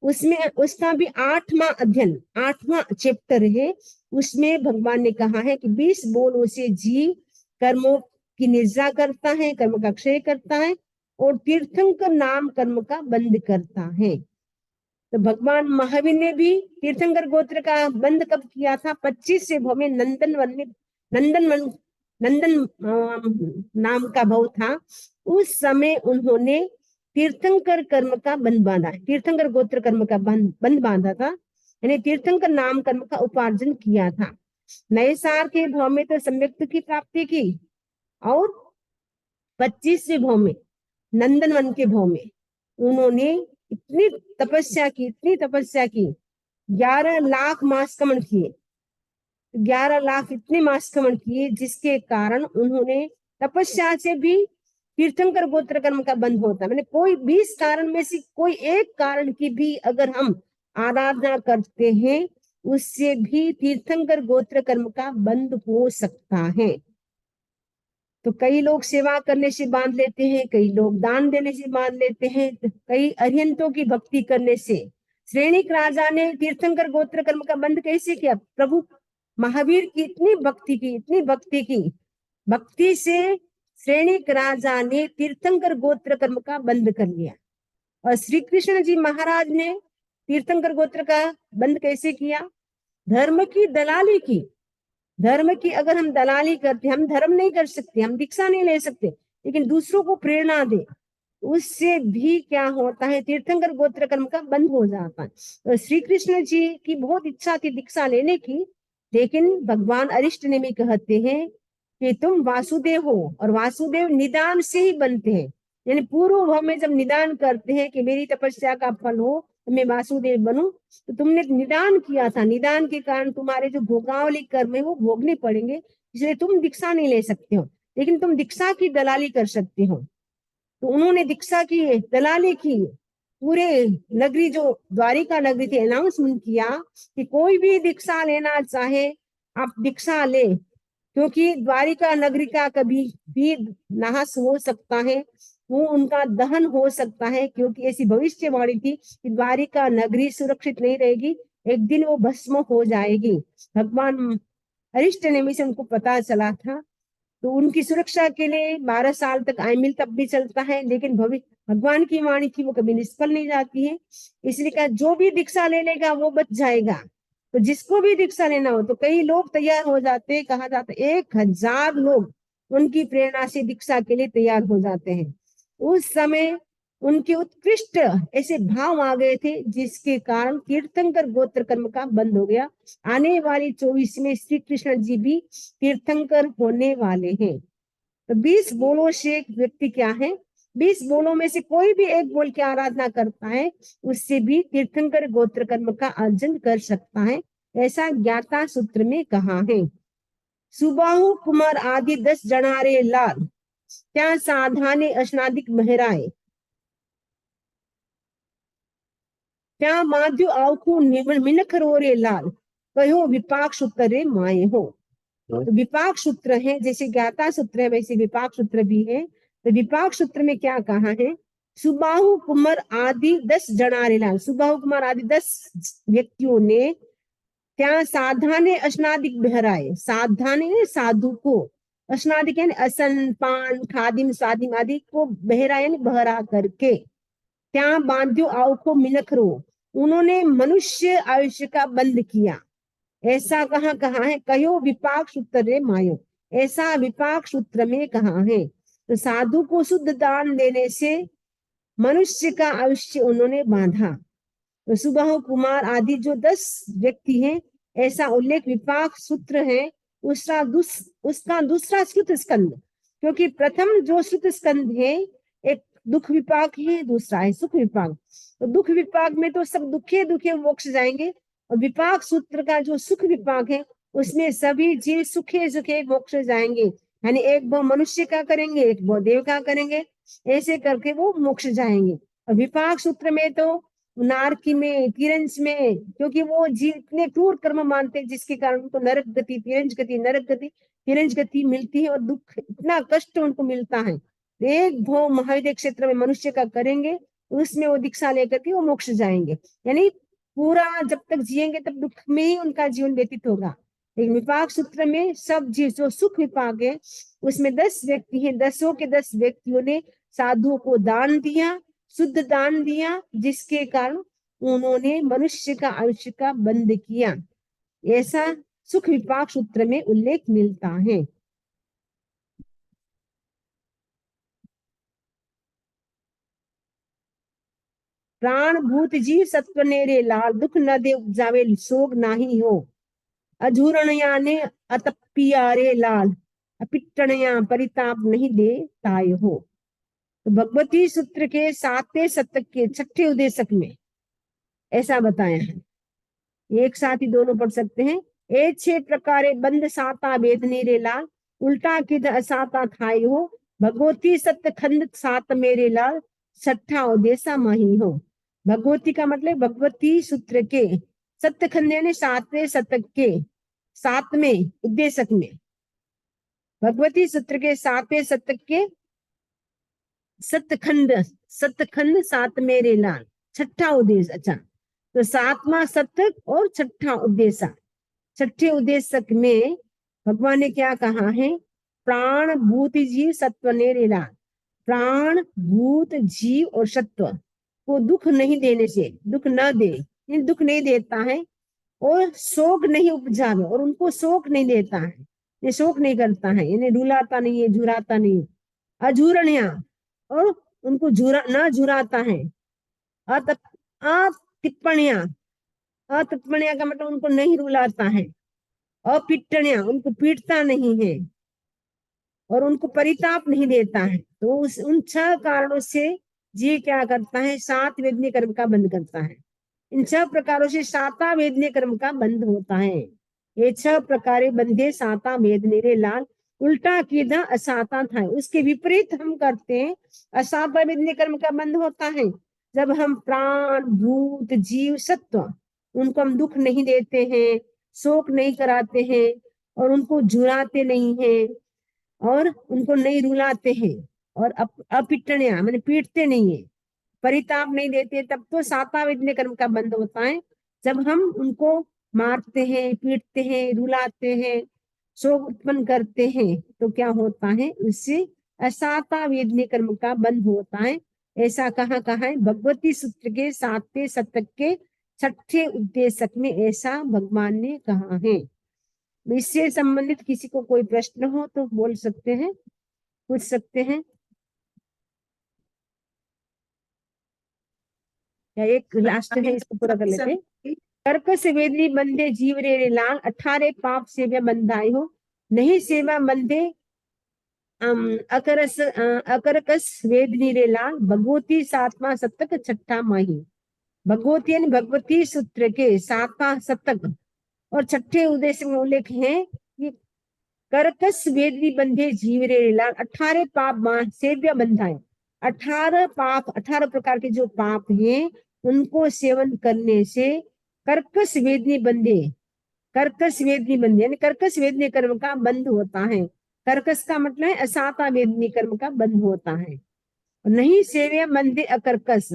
उसमें उसका भी 8वां अध्ययन 8वां चैप्टर है। उसमें भगवान ने कहा है कि 20 बोलों से जीव कर्मों की निर्जा करता है, कर्म का क्षय करता है और तीर्थंकर नाम कर्म का बंद करता है। तो भगवान महावीर ने भी तीर्थंकर गोत्र का बंद कब किया था? 25 से भव में नंदन नाम का भव था। उस समय उन्होंने तीर्थंकर कर्म का बंद बांधा, तीर्थंकर गोत्र कर्म का बंद बांधा था, यानी तीर्थंकर नाम कर्म का उपार्जन किया था। नए सार के भव में तो सम्यक्त की प्राप्ति की और 25वें भव में नंदनवन के भव में उन्होंने इतनी तपस्या की 11 लाख मास्कमण किए, 11 लाख इतने मास्कमण किए, जिसके कारण उन्होंने तपस्या से भी तीर्थंकर गोत्र कर्म का बंध होता है। मैंने कोई 20 कारण में से कोई एक कारण की भी अगर हम आराधना करते हैं, उससे भी तीर्थंकर गोत्र कर्म का बंध हो सकता है। तो कई लोग सेवा करने से बांध लेते हैं, कई लोग दान देने से बांध लेते हैं, कई अरिहंतों की भक्ति करने से। श्रेणिक राजा ने तीर्थंकर गोत्र कर्म का बंध कैसे किया? प्रभु महावीर की इतनी भक्ति की, भक्ति से श्रेणिक राजा ने तीर्थंकर गोत्र कर्म का बंद कर लिया। और श्री कृष्ण जी महाराज ने तीर्थंकर गोत्र का बंद कैसे किया? धर्म की दलाली की। धर्म की अगर हम दलाली करते, हम धर्म नहीं कर सकते, हम दीक्षा नहीं ले सकते, लेकिन दूसरों को प्रेरणा दे, उससे भी क्या होता है? तीर्थंकर गोत्र कर्म का बंद हो जाता है। तो श्री कृष्ण जी की बहुत इच्छा थी दीक्षा लेने की, लेकिन भगवान अरिष्ट नेमि कहते हैं कि तुम वासुदेव हो, और वासुदेव निदान से ही बनते हैं। यानी पूर्व भाव में जब निदान करते हैं कि मेरी तपस्या का फल हो तो मैं वासुदेव बनूं, तो तुमने निदान किया था, निदान के कारण तुम्हारे जो भोगावली कर्म है वो भोगने पड़ेंगे, इसलिए तुम दीक्षा नहीं ले सकते हो, लेकिन तुम दीक्षा की दलाली कर सकते हो। तो उन्होंने दीक्षा की दलाली की, पूरे नगरी जो द्वारिका नगरी थी अनाउंसमेंट किया कि कोई भी दीक्षा लेना चाहे आप दीक्षा ले, क्योंकि द्वारिका नगरी का कभी भी नाश हो सकता है, वो उनका दहन हो सकता है, क्योंकि ऐसी भविष्यवाणी थी कि द्वारिका नगरी सुरक्षित नहीं रहेगी, एक दिन वो भस्म हो जाएगी। भगवान अरिष्ट नेमि से उनको पता चला था, तो उनकी सुरक्षा के लिए 12 साल तक आयमिल तब भी चलता है, लेकिन भगवान की वाणी थी वो कभी निष्फल नहीं जाती है। इसलिए कहा जो भी दीक्षा ले लेगा वो बच जाएगा। तो जिसको भी दीक्षा लेना हो, तो कई लोग तैयार हो जाते हैं, कहा जाता है 1000 लोग उनकी प्रेरणा से दीक्षा के लिए तैयार हो जाते हैं। उस समय उनके उत्कृष्ट ऐसे भाव आ गए थे जिसके कारण तीर्थंकर गोत्र कर्म का बंद हो गया। आने वाली 24 में श्री कृष्ण जी भी तीर्थंकर होने वाले हैं। तो 20 बोलों से एक व्यक्ति क्या है, 20 बोलों में से कोई भी एक बोल के आराधना करता है, उससे भी तीर्थंकर गोत्र कर्म का अर्जन कर सकता है, ऐसा ज्ञाता सूत्र में कहा है। सुबाहु कुमार आदि 10 जनारे लाल, क्या साधाने अशनादिक महराए, क्या माध्यु आउखु मिनख रोरे लाल, कहो विपाक सूत्र रे माए हो। तो विपाक सूत्र है, जैसे ज्ञाता सूत्र है वैसे विपाक सूत्र भी है। तो विपाक सूत्र में क्या कहा है, सुबाहु कुमार आदि 10 जनारे लाल, सुबाहु कुमार आदि 10 व्यक्तियों ने क्या साधाने अशनादिक बहराए, साधाने साधु को, अशनादिक यानी असन पान खादिम सादिम आदि को बहरा यानी बहरा करके, क्या बांध्यो आओ को मिनखरो, उन्होंने मनुष्य आयुष्य का बंद किया, ऐसा कहाँ कहा है, कहो विपाक सूत्र रे मायो, ऐसा विपाक सूत्र में कहा है। तो साधु को शुद्ध दान देने से मनुष्य का आयुष्य उन्होंने बांधा। तो सुबाहु कुमार आदि जो 10 व्यक्ति हैं, ऐसा उल्लेख विपाक सूत्र है। उसका दूसरा श्रुत स्कंद, क्योंकि प्रथम जो श्रुत स्कंद है एक दुख विपाक है, दूसरा है सुख विपाक। तो दुख विपाक में तो सब दुखे दुखे मोक्ष जाएंगे, और विपाक सूत्र का जो सुख विपाक है उसमें सभी जीव सुखे सुखे मोक्ष जाएंगे, यानी एक वो मनुष्य का करेंगे, एक वो देव का करेंगे, ऐसे करके वो मोक्ष जाएंगे। और विपाक सूत्र में तो नारकी में तिरंज में, क्योंकि वो जीव इतने क्रूर कर्म मानते हैं जिसके कारण उनको नरक गति तिरंज गति नरक गति तिरंज गति मिलती है, और दुख इतना कष्ट उनको मिलता है। एक भो महाविद्य क्षेत्र में मनुष्य का करेंगे, उसमें वो दीक्षा लेकर के वो मोक्ष जाएंगे, यानी पूरा जब तक जिएंगे तब दुख में ही उनका जीवन व्यतीत होगा। लेकिन विपाक सूत्र में सब जीव जो सुख विपाक है उसमें 10 व्यक्ति हैं, 10 के 10 व्यक्तियों ने साधुओं को दान दिया, शुद्ध दान दिया, जिसके कारण उन्होंने मनुष्य का आयुष्य का बंद किया, ऐसा सुख विपाक सूत्र में उल्लेख मिलता है। प्राण भूत जीव सत्व नेरे लाल, दुख न दे उपजावे शोक नाही हो, अझूरणया ने अतपियारे लाल, अपिटणया परिताप नहीं दे ताय हो। तो भगवती सूत्र के 7वें शतक के 6ठे उद्देशक में ऐसा बताया है, एक साथ ही दोनों पढ़ सकते हैं। ए 6 प्रकारे बंद साता वेदनी रे लाल, उल्टा किद असाता थाई हो, भगवती सत्य खंड सात मेरे लाल, 6ठा उद्देशा मही हो। भगवती का मतलब भगवती सूत्र के सत्य खंड यानी 7वें शतक के 7वें उद्देशक में, भगवती सूत्र के 7वें शतक के सतखंड 7 मेरे लाल, 6ठा उद्देश्य। अच्छा, तो 7वां शतक और 6ठा उद्देश्य, 6ठे उद्देशक में भगवान ने क्या कहा है, प्राण भूत जीव सत्व ने लाल, प्राण भूत जीव और सत्व को दुख नहीं देने से, दुख न दे, दुख नहीं देता है, और शोक नहीं उपजावे, और उनको शोक नहीं देता है, ये शोक नहीं करता है, इन्हें रुलाता नहीं है, झुराता नहीं है। अझूरणिया, और उनको झुरा न झुराता है। अतिप्पणिया, अतिप्पणिया का मतलब उनको नहीं रुलाता है। अपिटणिया, उनको पीटता नहीं है, और उनको परिताप नहीं देता है। तो उन 6 कारणों से जीव क्या करता है, 7 वेदनीय कर्म का बंद करता है। इन 6 प्रकारों से 7वां वेदनीय कर्म का बंद होता है। ये 6 प्रकारे बंधे 7वां वेदनीय लाल, उल्टा किधा असाता था, उसके विपरीत हम करते हैं, असाता वेदनीय कर्म का बंद होता है जब हम प्राण भूत जीव सत्व उनको हम दुख नहीं देते हैं, शोक नहीं कराते हैं, और उनको झुराते नहीं हैं, और उनको नहीं रुलाते हैं, और अपिटणिया मैंने पीटते नहीं है, परिताप नहीं देते, तब तो 7वां वेदनीय कर्म का बंद होता है। जब हम उनको मारते हैं, पीटते हैं, रुलाते हैं, शोक उत्पन्न करते हैं, तो क्या होता है, उससे असाता वेदनीय कर्म का बंद होता है। ऐसा कहाँ कहा है, भगवती सूत्र के 7वें शतक के 6ठे उद्देशक में ऐसा भगवान ने कहा है। इससे संबंधित किसी को कोई प्रश्न हो तो बोल सकते हैं, पूछ सकते हैं। या एक लास्ट है, इसको पूरा कर लेते हैं। कर्कश वेदनी बंधे जीव रे लाल, 18 पाप सेव्य बंधाई हो, नहीं सेवा बंधे अकरकस वेदनी रे लाल, भगवती सातवां शतक छठा माही। भगवती यानी भगवती सूत्र के सातवां शतक और छठे उद्देश्य में उल्लेख है कि कर्कश वेदनी बंधे जीव रे लाल, 18 पाप सेव्य बंधाए। 18 पाप, 18 प्रकार के जो पाप हैं उनको सेवन करने से कर्कश वेदनी बंधे, कर्कश वेदनी बंधे यानी कर्कश वेदनी कर्म का बंध होता है। कर्कश का मतलब है असाता वेदनी कर्म का बंध होता है। नहीं सेव्य बंधे अकर्कश,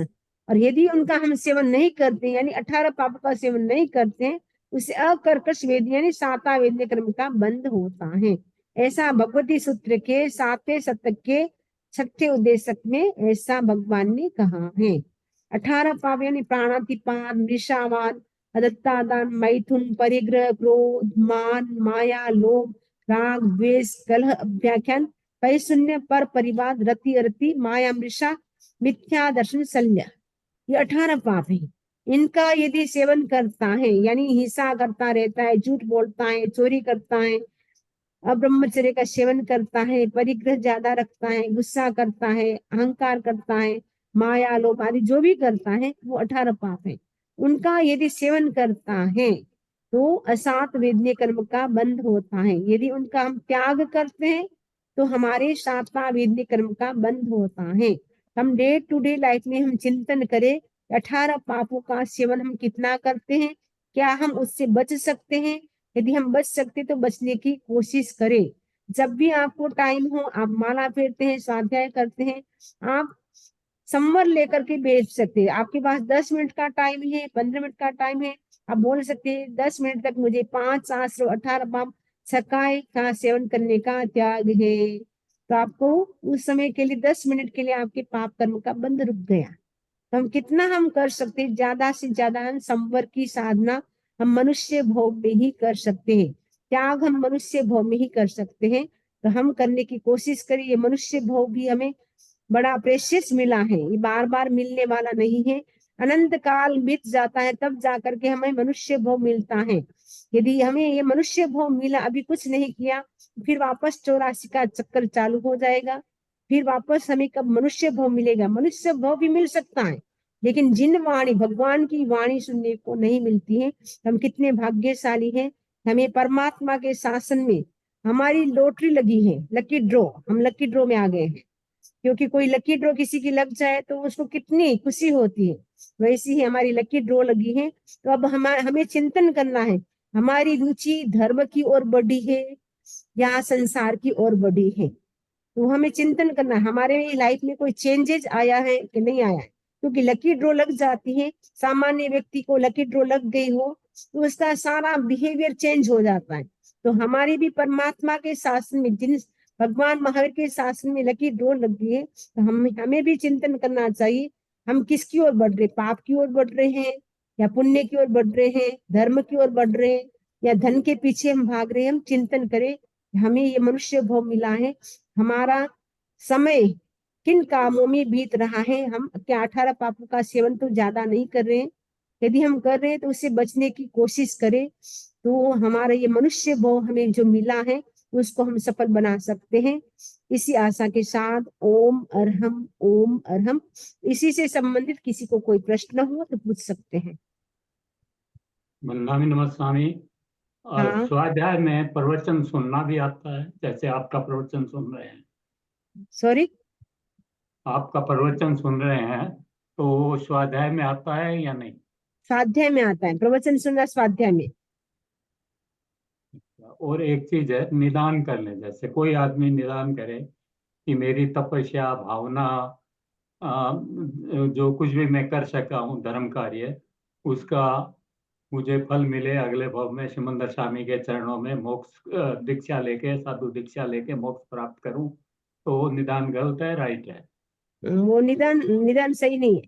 और यदि उनका हम सेवन नहीं करते यानी 18 पाप का सेवन नहीं करते, उसे अकर्कश वेद यानी साता वेदनी कर्म का बंध होता है। ऐसा भगवती सूत्र के 7वें शतक के 6ठे उद्देश्य में ऐसा भगवान ने कहा है। 18 पाप यानी प्राणातिपात, मृषावाद, अदत्तादान, मैथुन, परिग्रह, क्रोध, मान, माया, लोभ, राग, द्वेष, कलह, अभ्याख्यान, पैशून्य, पर परिवाद, रति अरति, माया, मृषा, मिथ्या दर्शन, शल्य, ये 18 पाप है। इनका यदि सेवन करता है यानी हिंसा करता रहता है, झूठ बोलता है, चोरी करता है, अब्रह्मचर्य का सेवन करता है, परिग्रह ज्यादा रखता है, गुस्सा करता है, अहंकार करता है, माया, लोभ आदि जो भी करता है वो 18 पाप है। उनका यदि सेवन करता है तो असात वेदनीय कर्म का बंध होता है। यदि उनका हम त्याग करते हैं तो हमारे सातवां वेदनीय कर्म का बंध होता है। हम डे टू डे लाइफ में हम चिंतन करें 18 पापों का सेवन हम कितना करते हैं, क्या हम उससे बच सकते हैं। यदि हम बच सकते तो बचने की कोशिश करें। जब भी आपको टाइम हो आप माला फेरते हैं, स्वाध्याय करते हैं, आप संवर लेकर के बेच सकते हैं। आपके पास 10 मिनट का टाइम है, 15 मिनट का टाइम है, आप बोल सकते हैं 10 मिनट तक मुझे 5 शास्त्र 18 पाप सकाय का सेवन करने का त्याग है, तो आपको उस समय के लिए 10 मिनट के लिए आपके पाप कर्म का बंध रुक गया। तो हम कितना हम कर सकते हैं, ज्यादा से ज्यादा हम संवर की साधना हम मनुष्य भोग में ही कर सकते हैं, त्याग हम मनुष्य भोग में ही कर सकते हैं। तो हम करने की कोशिश करें। ये मनुष्य भोग भी हमें बड़ा प्रेशियस मिला है, ये बार बार मिलने वाला नहीं है। अनंत काल बीत जाता है तब जाकर के हमें मनुष्य भोग मिलता है। यदि हमें ये मनुष्य भोग मिला, अभी कुछ नहीं किया, फिर वापस 84 का चक्कर चालू हो जाएगा। फिर वापस हमें कब मनुष्य भोग मिलेगा? मनुष्य भोग भी मिल सकता है, लेकिन जिन वाणी भगवान की वाणी सुनने को नहीं मिलती है, हम कितने भाग्यशाली हैं। हमें परमात्मा के शासन में हमारी लॉटरी लगी है, लकी ड्रॉ, हम लकी ड्रॉ में आ गए हैं। क्योंकि कोई लकी ड्रॉ किसी की लग जाए तो उसको कितनी खुशी होती है, वैसी ही हमारी लकी ड्रॉ लगी है। तो अब हमें चिंतन करना है, हमारी रुचि धर्म की ओर बढ़ी है या संसार की ओर बढ़ी है। तो हमें चिंतन करना है हमारे लाइफ में कोई चेंजेस आया है कि नहीं आया है। क्योंकि लकी ड्रॉ लग जाती है, सामान्य व्यक्ति को लकी ड्रॉ लग गई हो तो उसका सारा बिहेवियर चेंज हो जाता है। तो हमारी भी परमात्मा के शासन में, जिन भगवान महावीर के शासन में लकी ड्रॉ लग गई है, तो हमें भी चिंतन करना चाहिए हम किसकी ओर बढ़ रहे, पाप की ओर बढ़ रहे हैं या पुण्य की ओर बढ़ रहे हैं, धर्म की ओर बढ़ रहे हैं या धन के पीछे हम भाग रहे हैं। हम चिंतन करें, हमें ये मनुष्य भोग मिला है, हमारा समय किन कामों में बीत रहा है, हम क्या 18 पापों का सेवन तो ज्यादा नहीं कर रहे हैं। यदि हम कर रहे हैं तो उससे बचने की कोशिश करें, तो हमारा ये मनुष्य भोग हमें जो मिला है उसको हम सफल बना सकते हैं। इसी आशा के साथ ओम अरहम, ओम अरहम। इसी से संबंधित किसी को कोई प्रश्न हो तो पूछ सकते हैं। वंदनामि नमः स्वामी। हाँ, स्वाध्याय में प्रवचन सुनना भी आता है, जैसे आपका प्रवचन सुन रहे हैं, सॉरी, आपका प्रवचन सुन रहे हैं तो स्वाध्याय में आता है या नहीं? स्वाध्याय में आता है, प्रवचन सुनना स्वाध्याय में। और एक चीज है, निदान कर ले। जैसे कोई आदमी निदान करे कि मेरी तपस्या, भावना, जो कुछ भी मैं कर सका हूँ धर्म कार्य, उसका मुझे फल मिले अगले भव में सिमंदर स्वामी के चरणों में मोक्ष, दीक्षा लेके, साधु दीक्षा लेके मोक्ष प्राप्त करूं, तो निदान गलत है, राइट है? वो निदान निदान सही नहीं है,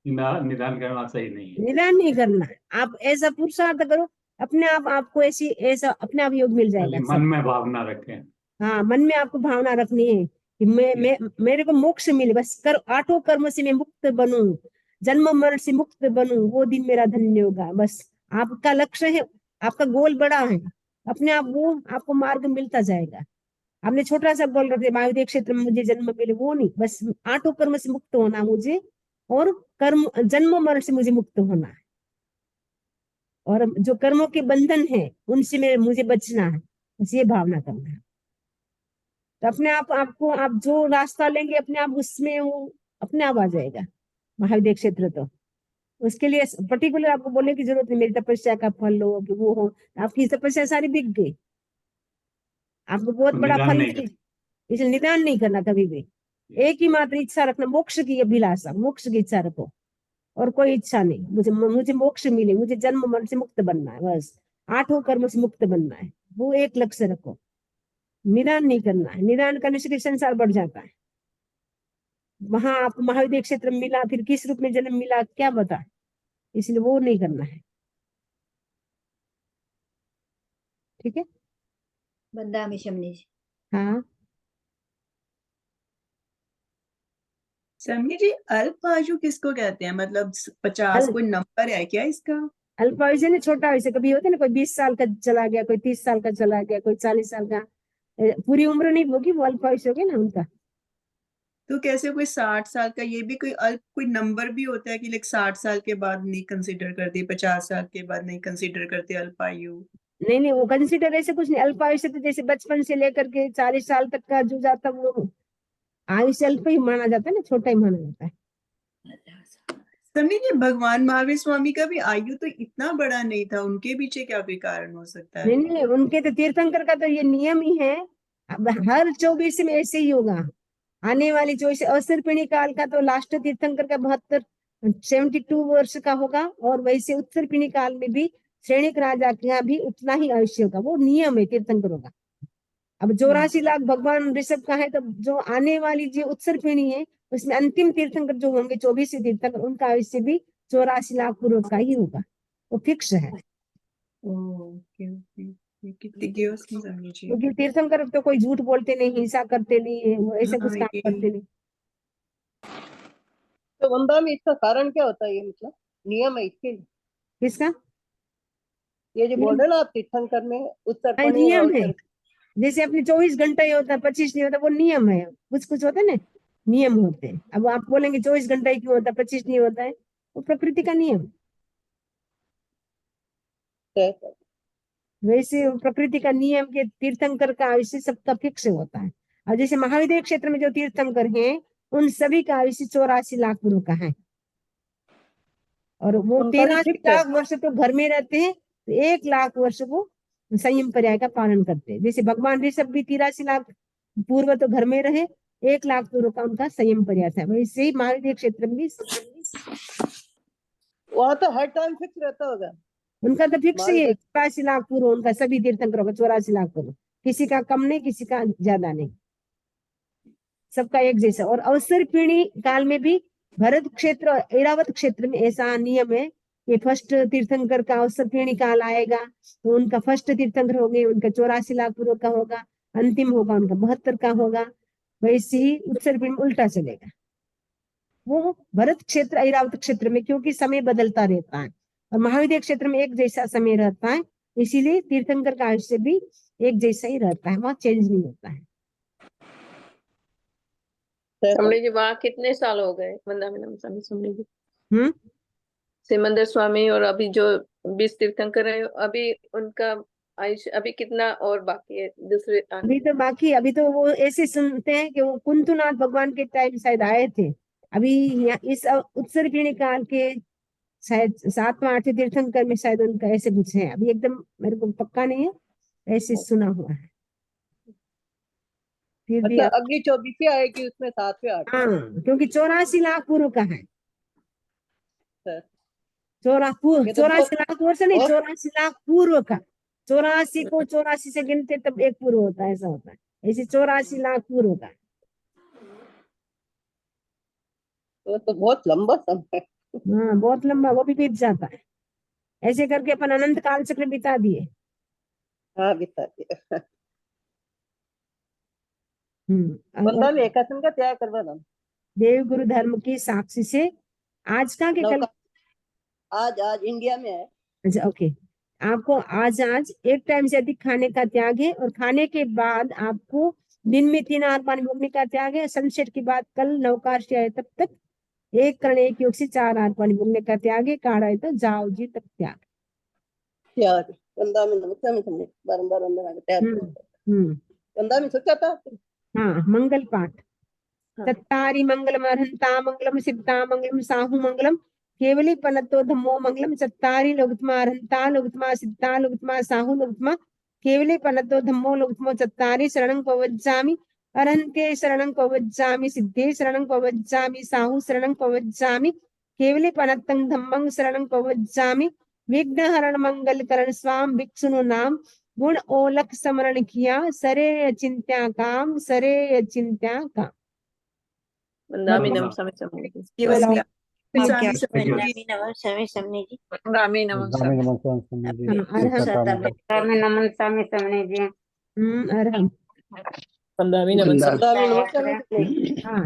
निदान करना सही नहीं है। निदान नहीं करना है। आप ऐसा पुरुषार्थ करो, अपने आप आपको ऐसी ऐसा अपने आप योग मिल खाली जाएगा मन सब। में भावना रखें। हाँ, मन में आपको भावना रखनी है कि मैं मेरे को मोक्ष मिले, बस कर आठों कर्म से मैं मुक्त बनूं, जन्म मरण से मुक्त बनूं, वो दिन मेरा धन्य होगा। बस आपका लक्ष्य है, आपका गोल बड़ा है, अपने आप वो आपको मार्ग मिलता जाएगा। आपने छोटा सा गोल रख दिया, महाविद्य क्षेत्र में मुझे जन्म मिले, वो नहीं, बस 8 कर्म से मुक्त होना मुझे, और कर्म जन्म मरण से मुझे मुक्त होना है, और जो कर्मों के बंधन है उनसे मुझे बचना है, बस ये भावना करना है। तो अपने आप आपको, आप जो रास्ता लेंगे अपने आप उसमें वो अपने आप आ जाएगा महाविद्य क्षेत्र। तो उसके लिए पर्टिकुलर आपको बोलने की जरूरत नहीं, मेरी तपस्या का फल हो कि वो हो, आपकी तपस्या सारी बिक गई, आपको बहुत तो बड़ा निदान फल नहीं मिले। इसलिए निदान नहीं करना कभी भी, एक ही मात्र इच्छा रखना, मोक्ष की अभिलाषा, मोक्ष की इच्छा रखो, और कोई इच्छा नहीं, मुझे मोक्ष मिले, मुझे जन्म मरण से मुक्त बनना है, बस 8 कर्म से मुक्त बनना है, वो एक लक्ष्य रखो। निदान नहीं करना है, निदान करने से संसार बढ़ जाता है। वहां आपको महाविद्य क्षेत्र मिला, फिर किस रूप में जन्म मिला क्या बता, इसलिए वो नहीं करना है। ठीक है। बंदामी शमनी जी। हाँ, शम्मी जी, अल्प आयु किसको कहते हैं? मतलब 50 कोई नंबर है क्या इसका? अल्पायुष्य ने छोटा आयुष्य कभी होता है ना, कोई 20 साल का चला गया, कोई 30 साल का चला गया, कोई 40 साल का, पूरी उम्र नहीं होगी, वो अल्पायुष्य हो गया ना उनका। तो कैसे कोई 60 साल का, ये भी कोई अल्प कोई नंबर भी होता है कि लाइक 60 साल के बाद नहीं कंसीडर करते, 50 साल के बाद नहीं कंसीडर करते अल्प आयु? नहीं नहीं, वो कंसिडर ऐसे कुछ नहीं, अल्पायुष्य तो जैसे बचपन से लेकर के 40 साल तक का जो जाता वो आयुष्य अल्प ही माना जाता है ना, छोटा ही माना जाता है। शम्मी जी, भगवान महावीर स्वामी का भी आयु तो इतना बड़ा नहीं था, उनके पीछे क्या कोई कारण हो सकता है? नहीं नहीं, उनके तो तीर्थंकर का तो ये नियम ही है, अब हर 24 में ऐसे ही होगा। आने वाली 24 असुरपिणी काल का तो लास्ट तीर्थंकर का 72 वर्ष का होगा, और वैसे उत्तरपिणी काल में भी श्रेणिक राजा का भी उतना ही आयुष्य होगा, वो नियम है तीर्थंकरों का। अब 84 लाख भगवान ऋषभ का है, तो जो आने वाली जो उत्तरपिणी है उसमें अंतिम तीर्थंकर जो होंगे 24 तीर्थंकर, उनका आयुष्य भी 84 लाख पूर्व का ही होगा, वो फिक्स है। ओके ओके, ये कितनी क्योस नहीं समझी जी। क्योंकि तीर्थंकर तो कोई झूठ बोलते नहीं, हिंसा करते नहीं, वो ऐसे कुछ हाँ, काम करते नहीं। तो वंदा में इसका कारण क्या होता है? ये मतलब नियम है इसके लिए? किसका ये जो बोल रहे हैं ना आप, तीर्थंकर में उत्तरपणी नियम और है? जैसे अपने 24 घंटा ही होता है, 25 नहीं होता, वो नियम है। कुछ कुछ होता है ना, नियम होते हैं। अब आप बोलेंगे 24 घंटा ही क्यों होता है, 25 नहीं होता है, वो प्रकृति का नियम। वैसे वो प्रकृति का नियम के तीर्थंकर का आयुष्य सबका फिक्स होता है। और जैसे महाविद्य क्षेत्र में जो तीर्थंकर हैं उन सभी का आयुष्य 84 लाख पूर्व का है, और वो उनका भी 83 फिक्स है। लाख वर्ष तो घर में रहते हैं, तो 1 लाख वर्ष वो संयम पर्याय का पालन करते हैं। जैसे भगवान ऋषभ भी 83 लाख पूर्व तो घर में रहे, 1 लाख पूर्व का उनका संयम पर्याय था, वैसे ही महाविद्य क्षेत्र में भी वहां तो हर टाइम फिक्स रहता होगा। उनका तो फिक्स ही है, महाविद्य 84 लाख पूर्व उनका, सभी तीर्थंकरों का 84 लाख पूर्व, किसी का कम नहीं, किसी का ज्यादा नहीं, सबका एक जैसा। और अवसर पीढ़ी काल में भी भरत क्षेत्र और ऐरावत क्षेत्र में ऐसा नियम है कि फर्स्ट तीर्थंकर का अवसर पीढ़ी काल आएगा तो उनका फर्स्ट तीर्थंकर हो गए, उनका 84 लाख पूर्व का होगा, अंतिम होगा उनका 72 का होगा। वैसे ही उत्तर पीढ़ी उल्टा चलेगा, वो भरत क्षेत्र ऐरावत क्षेत्र में, क्योंकि समय बदलता रहता है, और महाविद्य क्षेत्र में एक जैसा समय रहता है, इसीलिए तीर्थंकर का आयुष्य भी एक जैसा ही रहता है, वहां चेंज नहीं होता है। समणी जी, वहाँ कितने साल हो गए वृंदावन स्वामी समणी जी? हम्म सिमंदर स्वामी और अभी जो 20 तीर्थंकर है, अभी उनका आयुष्य अभी कितना और बाकी है दूसरे आने? अभी तो बाकी, अभी तो वो ऐसे सुनते हैं कि वो कुंतुनाथ भगवान के टाइम शायद आए थे। अभी इस उत्तरपीढ़ी काल के शायद 7वां 8वें तीर्थंकर में शायद उनका ऐसे कुछ है, अभी एकदम मेरे को पक्का नहीं है, ऐसे सुना हुआ है। फिर भी मतलब अगली 24 आएगी उसमें 7वें 8। हाँ, क्योंकि 84 लाख पूर्व का है, ये तो 84 लाख वर्ष नहीं, बहुत 84 लाख पूर्व का। 84 को 84 से गिनते तब एक पूर्व होता है, ऐसा होता है, ऐसे 84 लाख पूर्व का। तो बहुत लंबा समय है। हाँ, बहुत लंबा, वो भी बीत जाता है। ऐसे करके अपन अनंत काल चक्र बिता दिए। हाँ, बिता दिया। और वंदा में एकासन का त्याग करवा ना। देव गुरु धर्म की साक्षी से आज का के कल? आज आज इंडिया में है। अच्छा, ओके। आपको आज एक टाइम से अधिक खाने का त्याग है, और खाने के बाद आपको दिन में 3 आहार पानी भोगने का त्याग है। सनसेट के बाद कल नवकार्ष आए तब तक 1 करण 1 योग से 4 आहार पानी भोगने का त्याग है। काढ़ा है तो जाओ जी तक त्याग। त्याग वंदामी नमस्ते समझे बारंबार वंदना के त्याग वंदामी सोचा था। हाँ, मंगल पाठ। हाँ। तत्तारि मंगलम अर्हंता मंगलम सिद्धा मंगलम साहु मंगलम केवली पनतो धम्मो मंगलम। चत्तारि लोकत्मा अर्हंता लोकत्मा सिद्धा लोकत्मा साहु लोकत्मा केवली पनतो धम्मो लोकत्मो। चत्तारि शरणं पवज्जामि अर्हन्ते शरणं पवज्जामि सिद्धे शरणं पवज्जामि साहु शरणं पवज्जामि केवली पनतं धम्मं शरणं पवज्जामि। विघ्नहरण मंगल करण स्वाम भिक्षुनु नाम गुण ओलख स्मरण किया सरे अचिंत्या काम सरे अचिंत्या काम। वंदामी नमः। नमः स्वामी समझे जी। ये वाली बोला। स्वामी Thank you. समझिए। नमः स्वामी समझे जी। वंदामी नमः स्वामी। अरहम स्वामी नमः स्वामी समझे जी। अरहम। वंदामी नमस्ते समझे। हाँ,